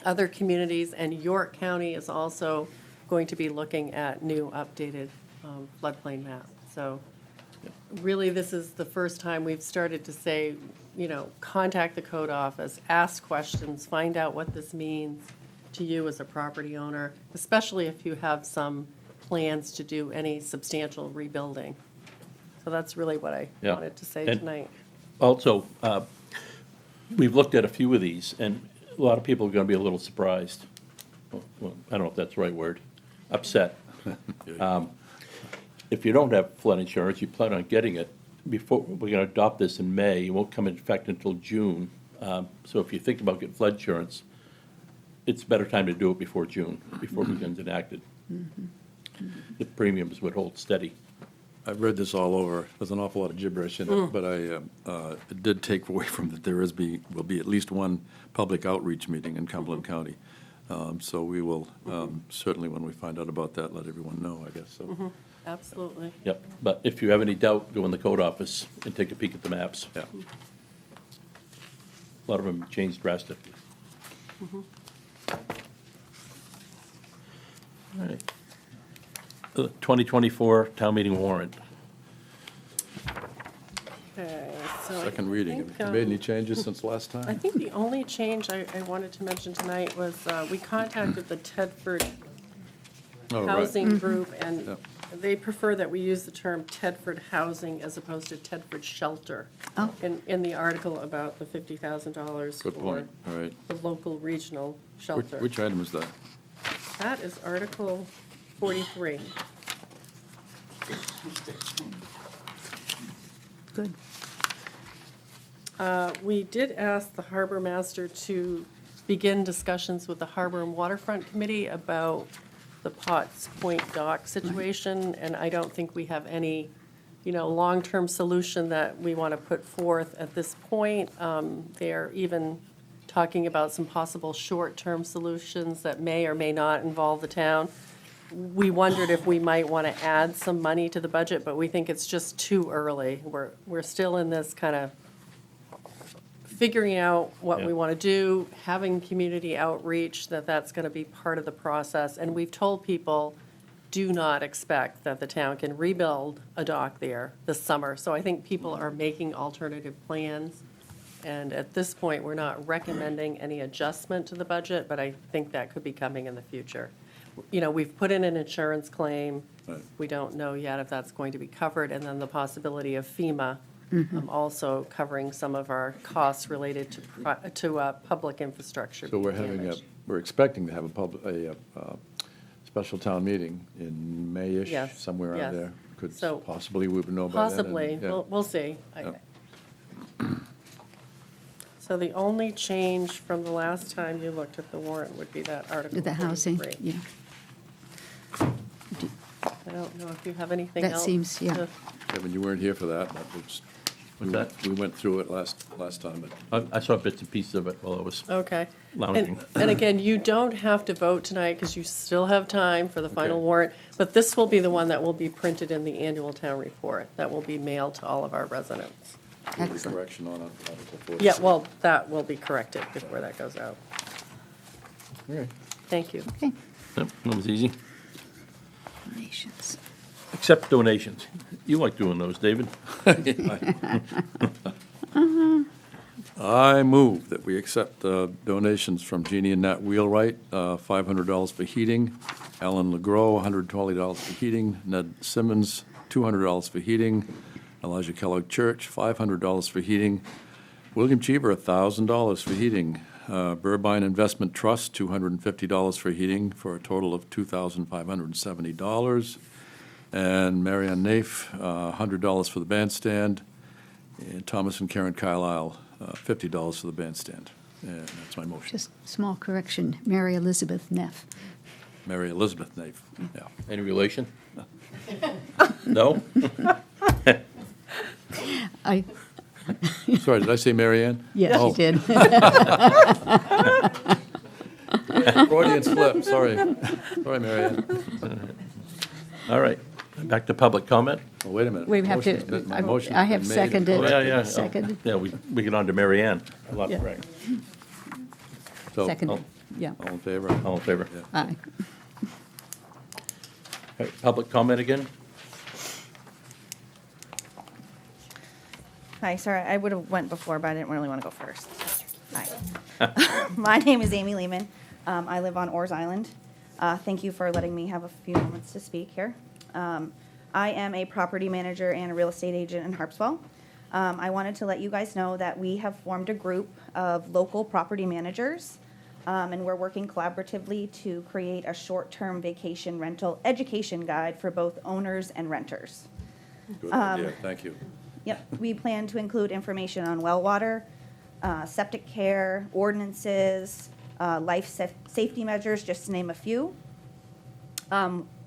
[SPEAKER 3] other communities, and York County is also going to be looking at new updated floodplain map. So really, this is the first time we've started to say, contact the code office, ask questions, find out what this means to you as a property owner, especially if you have some plans to do any substantial rebuilding. So that's really what I
[SPEAKER 1] Yeah.
[SPEAKER 3] wanted to say
[SPEAKER 1] And-
[SPEAKER 3] tonight.
[SPEAKER 1] Also, we've looked at a few of these, and a lot of people are going to be a little surprised. Well, I don't know if that's the right word, upset. If you don't have flood insurance, you plan on getting it, before, we're going to adopt this in May, it won't come into effect until June. So if you think about getting flood insurance, it's a better time to do it before June, before it becomes enacted. The premiums would hold steady.
[SPEAKER 4] I've read this all over. There's an awful lot of gibberish in it, but it did take away from that there will be at least one public outreach meeting in Cumberland County. So we will, certainly when we find out about that, let everyone know, I guess, so.
[SPEAKER 3] Absolutely.
[SPEAKER 1] Yep, but if you have any doubt, go in the code office and take a peek at the maps.
[SPEAKER 4] Yeah.
[SPEAKER 1] A lot of them changed drastically. All right. 2024 town meeting warrant.
[SPEAKER 3] Okay, so I
[SPEAKER 4] Second reading.
[SPEAKER 3] think,
[SPEAKER 4] Have you made any changes since last
[SPEAKER 3] I
[SPEAKER 4] time?
[SPEAKER 3] think the only change I wanted to mention tonight was we contacted the Tedford
[SPEAKER 4] Oh, right.
[SPEAKER 3] Housing Group, and
[SPEAKER 4] Yep.
[SPEAKER 3] they prefer that we use the term Tedford Housing as opposed to Tedford Shelter
[SPEAKER 7] Oh.
[SPEAKER 3] in the article about the $50,000
[SPEAKER 4] Good
[SPEAKER 3] for
[SPEAKER 4] point, all right.
[SPEAKER 3] the local regional shelter.
[SPEAKER 4] Which item is that?
[SPEAKER 3] That is Article 43.
[SPEAKER 7] Good.
[SPEAKER 3] We did ask the harbor master to begin discussions with the Harbor and Waterfront Committee about the Potts Point dock situation, and I don't think we have any, long-term solution that we want to put forth at this point. They're even talking about some possible short-term solutions that may or may not involve the town. We wondered if we might want to add some money to the budget, but we think it's just too early. We're still in this kind of figuring out what we
[SPEAKER 1] Yeah.
[SPEAKER 3] want to do, having community outreach, that's going to be part of the process. And we've told people, do not expect that the town can rebuild a dock there this summer. So I think people are making alternative plans. And at this point, we're not recommending any adjustment to the budget, but I think that could be coming in the future. We've put in an insurance claim.
[SPEAKER 4] Right.
[SPEAKER 3] We don't know yet if that's going to be covered, and then the possibility of FEMA also covering some of our costs related to public infrastructure.
[SPEAKER 4] So we're
[SPEAKER 3] being damaged.
[SPEAKER 4] we're expecting to have a special town meeting in May-ish,
[SPEAKER 3] Yes,
[SPEAKER 4] somewhere
[SPEAKER 3] yes.
[SPEAKER 4] around there. Could
[SPEAKER 3] So,
[SPEAKER 4] possibly, we would know by then. and-
[SPEAKER 3] Possibly,
[SPEAKER 4] yeah.
[SPEAKER 3] we'll see.
[SPEAKER 4] Yep.
[SPEAKER 3] So the only change from the last time you looked at the warrant would be that Article
[SPEAKER 7] The housing,
[SPEAKER 3] 43.
[SPEAKER 7] yeah.
[SPEAKER 3] I don't know if you have anything
[SPEAKER 7] That
[SPEAKER 3] else.
[SPEAKER 7] seems, yeah.
[SPEAKER 3] to-
[SPEAKER 4] Kevin, you weren't here for that, but it's
[SPEAKER 1] What's that?
[SPEAKER 4] We went through it last time, but
[SPEAKER 1] I saw bits and pieces of it while I was
[SPEAKER 3] Okay.
[SPEAKER 1] lounging.
[SPEAKER 3] And again, you don't have to vote tonight because you still have time for the final
[SPEAKER 4] Okay.
[SPEAKER 3] warrant, but this will be the one that will be printed in the annual town report. That will be mailed to all of our residents.
[SPEAKER 4] there'll be
[SPEAKER 7] Excellent.
[SPEAKER 4] correction on Article 46.
[SPEAKER 3] Yeah, well, that will be corrected before that goes out.
[SPEAKER 4] All right.
[SPEAKER 3] Thank you.
[SPEAKER 7] Okay,
[SPEAKER 1] Yep, that was easy.
[SPEAKER 7] donations.
[SPEAKER 1] Accept donations. You like doing those, David?
[SPEAKER 4] I move that we accept donations from Jeannie and Nat Wheelwright, $500 for heating, Alan LeGros, $120 for heating, Ned Simmons, $200 for heating, Elijah Kellogg Church, $500 for heating, William Cheever, $1,000 for heating, Burbine Investment Trust, $250 for heating, for a total of $2,570, and Marianne Naif, $100 for the bandstand, and Thomas and Karen Carlisle, $50 for the bandstand. And that's my motion.
[SPEAKER 7] Just small correction, Mary Elizabeth Neff.
[SPEAKER 4] Mary Elizabeth Naif, yeah.
[SPEAKER 1] Any relation? No?
[SPEAKER 7] I,
[SPEAKER 4] Sorry, did I say Mary Ann?
[SPEAKER 7] yes,
[SPEAKER 4] Oh.
[SPEAKER 7] you did.
[SPEAKER 4] Freudian slip, sorry. Sorry, Mary Ann.
[SPEAKER 1] All right, back to public comment.
[SPEAKER 4] Oh, wait a minute.
[SPEAKER 7] We have
[SPEAKER 4] Motion's been-
[SPEAKER 7] to,
[SPEAKER 4] my motion's
[SPEAKER 7] I have
[SPEAKER 4] been made.
[SPEAKER 7] seconded.
[SPEAKER 1] Oh, yeah.
[SPEAKER 7] Seconded.
[SPEAKER 1] Yeah, we get on to Mary Ann. A lot,
[SPEAKER 7] Yeah.
[SPEAKER 1] right.
[SPEAKER 4] So,
[SPEAKER 7] Seconded, yeah.
[SPEAKER 4] all in favor?
[SPEAKER 1] All in favor?
[SPEAKER 4] Yeah.
[SPEAKER 7] Aye.
[SPEAKER 1] Okay, public comment again?
[SPEAKER 14] Hi, sorry, I would have went before, but I didn't really want to go first. Hi. My name is Amy Lehman. I live on Orr's Island. Thank you for letting me have a few moments to speak here. I am a property manager and a real estate agent in Harpswell. I wanted to let you guys know that we have formed a group of local property managers, and we're working collaboratively to create a short-term vacation rental education guide for both owners and renters.
[SPEAKER 4] Good idea, thank you.
[SPEAKER 14] Yep, we plan to include information on well water, septic care, ordinances, safety measures, just to name a few.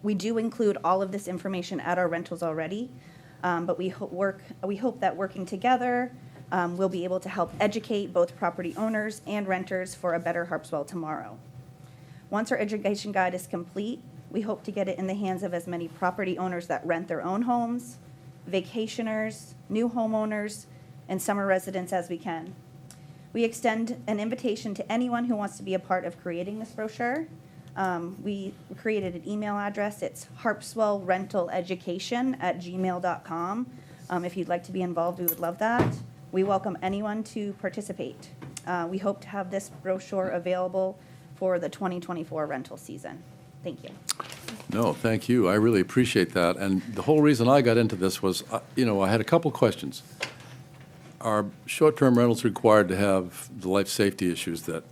[SPEAKER 14] We do include all of this information at our rentals already, but we hope that working together, we'll be able to help educate both property owners and renters for a better Harpswell tomorrow. Once our education guide is complete, we hope to get it in the hands of as many property owners that rent their own homes, vacationers, new homeowners, and summer residents as we can. We extend an invitation to anyone who wants to be a part of creating this brochure. We created an email address. It's harpswellrentaleducation@gmail.com. If you'd like to be involved, we would love that. We welcome anyone to participate. We hope to have this brochure available for the 2024 rental season. Thank you.
[SPEAKER 4] No, thank you. I really appreciate that. And the whole reason I got into this was, I had a couple questions. Are short-term rentals required to have the life safety issues that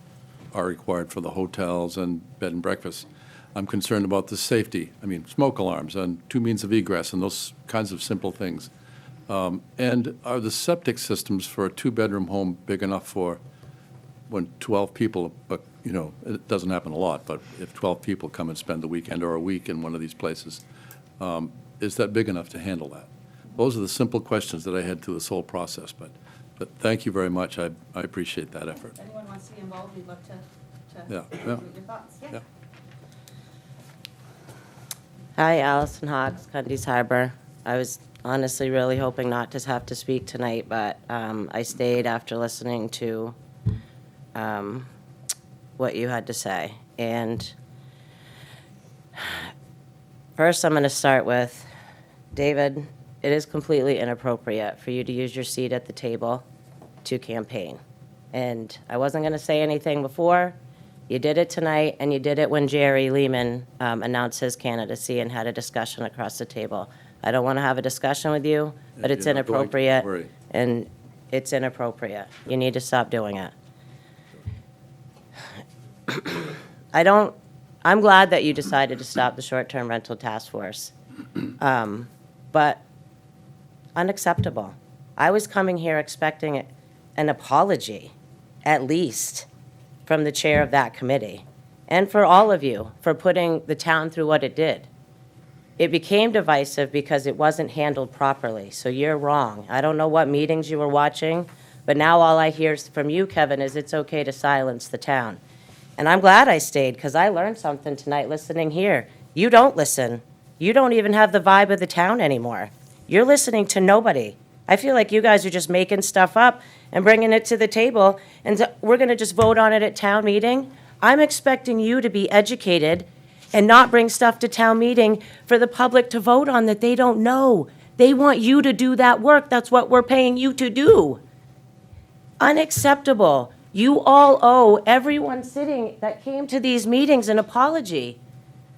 [SPEAKER 4] are required for the hotels and bed and breakfast? I'm concerned about the safety. I mean, smoke alarms and two means of egress and those kinds of simple things. And are the septic systems for a two-bedroom home big enough for when 12 people, it doesn't happen a lot, but if 12 people come and spend the weekend or a week in one of these places, is that big enough to handle that? Those are the simple questions that I had through this whole process, but thank you very much. I appreciate that effort.
[SPEAKER 14] If anyone wants to be involved, we'd love to
[SPEAKER 4] Yeah,
[SPEAKER 14] hear
[SPEAKER 4] yeah.
[SPEAKER 14] your thoughts.
[SPEAKER 4] Yeah.
[SPEAKER 15] Hi, Allison Hawks, Cundy's Harbor. I was honestly really hoping not to have to speak tonight, but I stayed after listening to what you had to say. And first, I'm going to start with, David, it is completely inappropriate for you to use your seat at the table to campaign. And I wasn't going to say anything before. You did it tonight, and you did it when Jerry Lehman announced his candidacy and had a discussion across the table. I don't want to have a discussion with you, but
[SPEAKER 4] Yeah,
[SPEAKER 15] it's
[SPEAKER 4] you're not going to,
[SPEAKER 15] inappropriate,
[SPEAKER 4] don't worry.
[SPEAKER 15] and it's inappropriate. You need to stop doing it. I'm glad that you decided to stop the short-term rental task force, but unacceptable. I was coming here expecting an apology, at least, from the chair of that committee, and for all of you for putting the town through what it did. It became divisive because it wasn't handled properly, so you're wrong. I don't know what meetings you were watching, but now all I hear from you, Kevin, is it's okay to silence the town. And I'm glad I stayed, because I learned something tonight listening here. You don't listen. You don't even have the vibe of the town anymore. You're listening to nobody. I feel like you guys are just making stuff up and bringing it to the table, and we're going to just vote on it at town meeting. I'm expecting you to be educated and not bring stuff to town meeting for the public to vote on that they don't know. They want you to do that work. That's what we're paying you to do. Unacceptable. You all owe everyone sitting that came to these meetings an apology.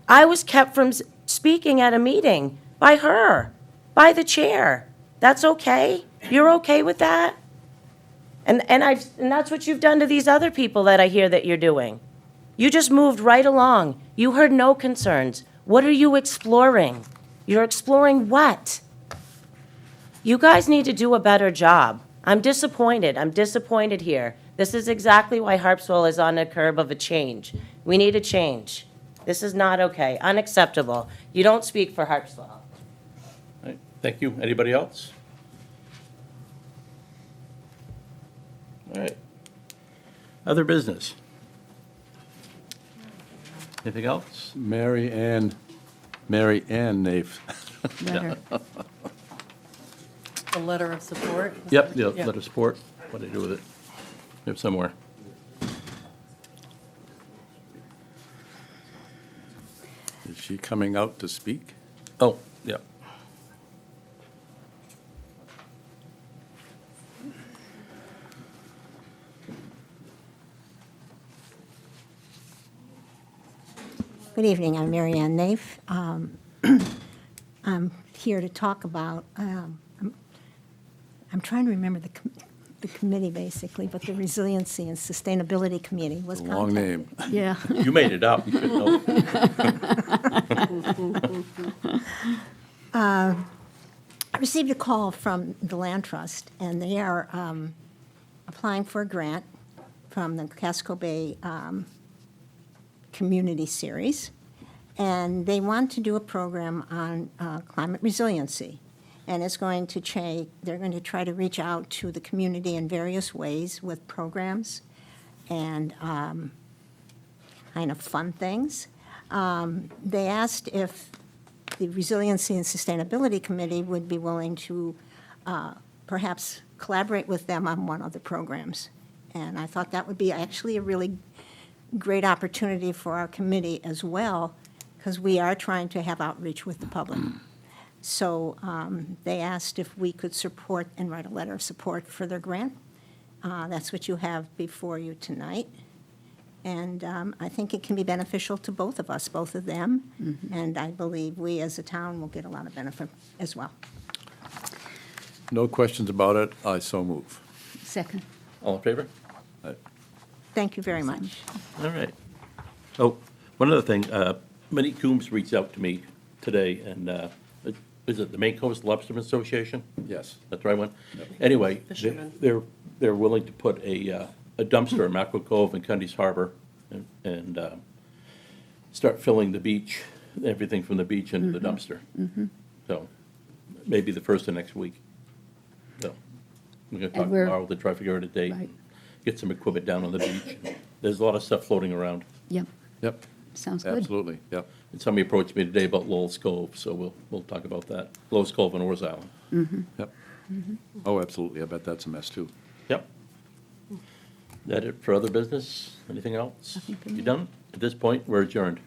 [SPEAKER 15] I was kept from speaking at a meeting by her, by the chair. That's okay? You're okay with that? And that's what you've done to these other people that I hear that you're doing. You just moved right along. You heard no concerns. What are you exploring? You're exploring what? You guys need to do a better job. I'm disappointed. I'm disappointed here. This is exactly why Harpswell is on the curb of a change. We need a change. This is not okay. Unacceptable. You don't speak for Harpswell.
[SPEAKER 1] All right, thank you. Anybody else? All right. Other business? Anything else?
[SPEAKER 4] Mary Ann Naif.
[SPEAKER 7] Letter.
[SPEAKER 3] A letter of support?
[SPEAKER 1] Yep,
[SPEAKER 3] Yeah.
[SPEAKER 1] letter of support. What do they do with it? We have somewhere.
[SPEAKER 4] Is she coming out to speak?
[SPEAKER 1] Oh, yeah.
[SPEAKER 16] Good evening, I'm Mary Ann Naif. I'm here to talk about, I'm trying to remember the committee basically, but the Resiliency and Sustainability Committee was
[SPEAKER 4] A long name.
[SPEAKER 7] Yeah.
[SPEAKER 1] You made it up. You should know.
[SPEAKER 16] I received a call from the Land Trust, and they are applying for a grant from the Casco Bay Community Series, and they want to do a program on climate resiliency. And it's going to they're going to try to reach out to the community in various ways with programs and kind of fun things. They asked if the Resiliency and Sustainability Committee would be willing to perhaps collaborate with them on one of the programs. And I thought that would be actually a really great opportunity for our committee as well, because we are trying to have outreach with the public. So they asked if we could support and write a letter of support for their grant. That's what you have before you tonight. And I think it can be beneficial to both of us, both of them. And I believe we as a town will get a lot of benefit as well.
[SPEAKER 4] No questions about it. I so move.
[SPEAKER 7] Second.
[SPEAKER 1] All in favor?
[SPEAKER 16] Thank you very much.
[SPEAKER 1] All right. Oh, one other thing, Minnie Coombs reached out to me today, and is it the Maine Coast Lobstermen Association?
[SPEAKER 4] Yes.
[SPEAKER 1] That's the right one? Anyway,
[SPEAKER 3] Fishermen.
[SPEAKER 1] they're willing to put a dumpster in Mackerel Cove and Cundy's Harbor and start filling the beach, everything from the beach into the dumpster. So maybe the first of next week. So we're gonna talk
[SPEAKER 7] we're-
[SPEAKER 1] tomorrow to try to figure out a date.
[SPEAKER 7] Right.
[SPEAKER 1] Get some equipment down on the beach. There's a lot of stuff floating around.
[SPEAKER 7] Yep,
[SPEAKER 4] Yep,
[SPEAKER 7] sounds good.
[SPEAKER 4] absolutely, yep.
[SPEAKER 1] And somebody approached me today about Lowell's Cove, so we'll talk about that. Lowell's Cove and Oars Island.
[SPEAKER 4] Yep. Oh, absolutely. I bet that's a mess, too.
[SPEAKER 1] Yep. That it for other business? Anything else?
[SPEAKER 7] Nothing for
[SPEAKER 1] You
[SPEAKER 7] me.
[SPEAKER 1] done? At this point, we're adjourned.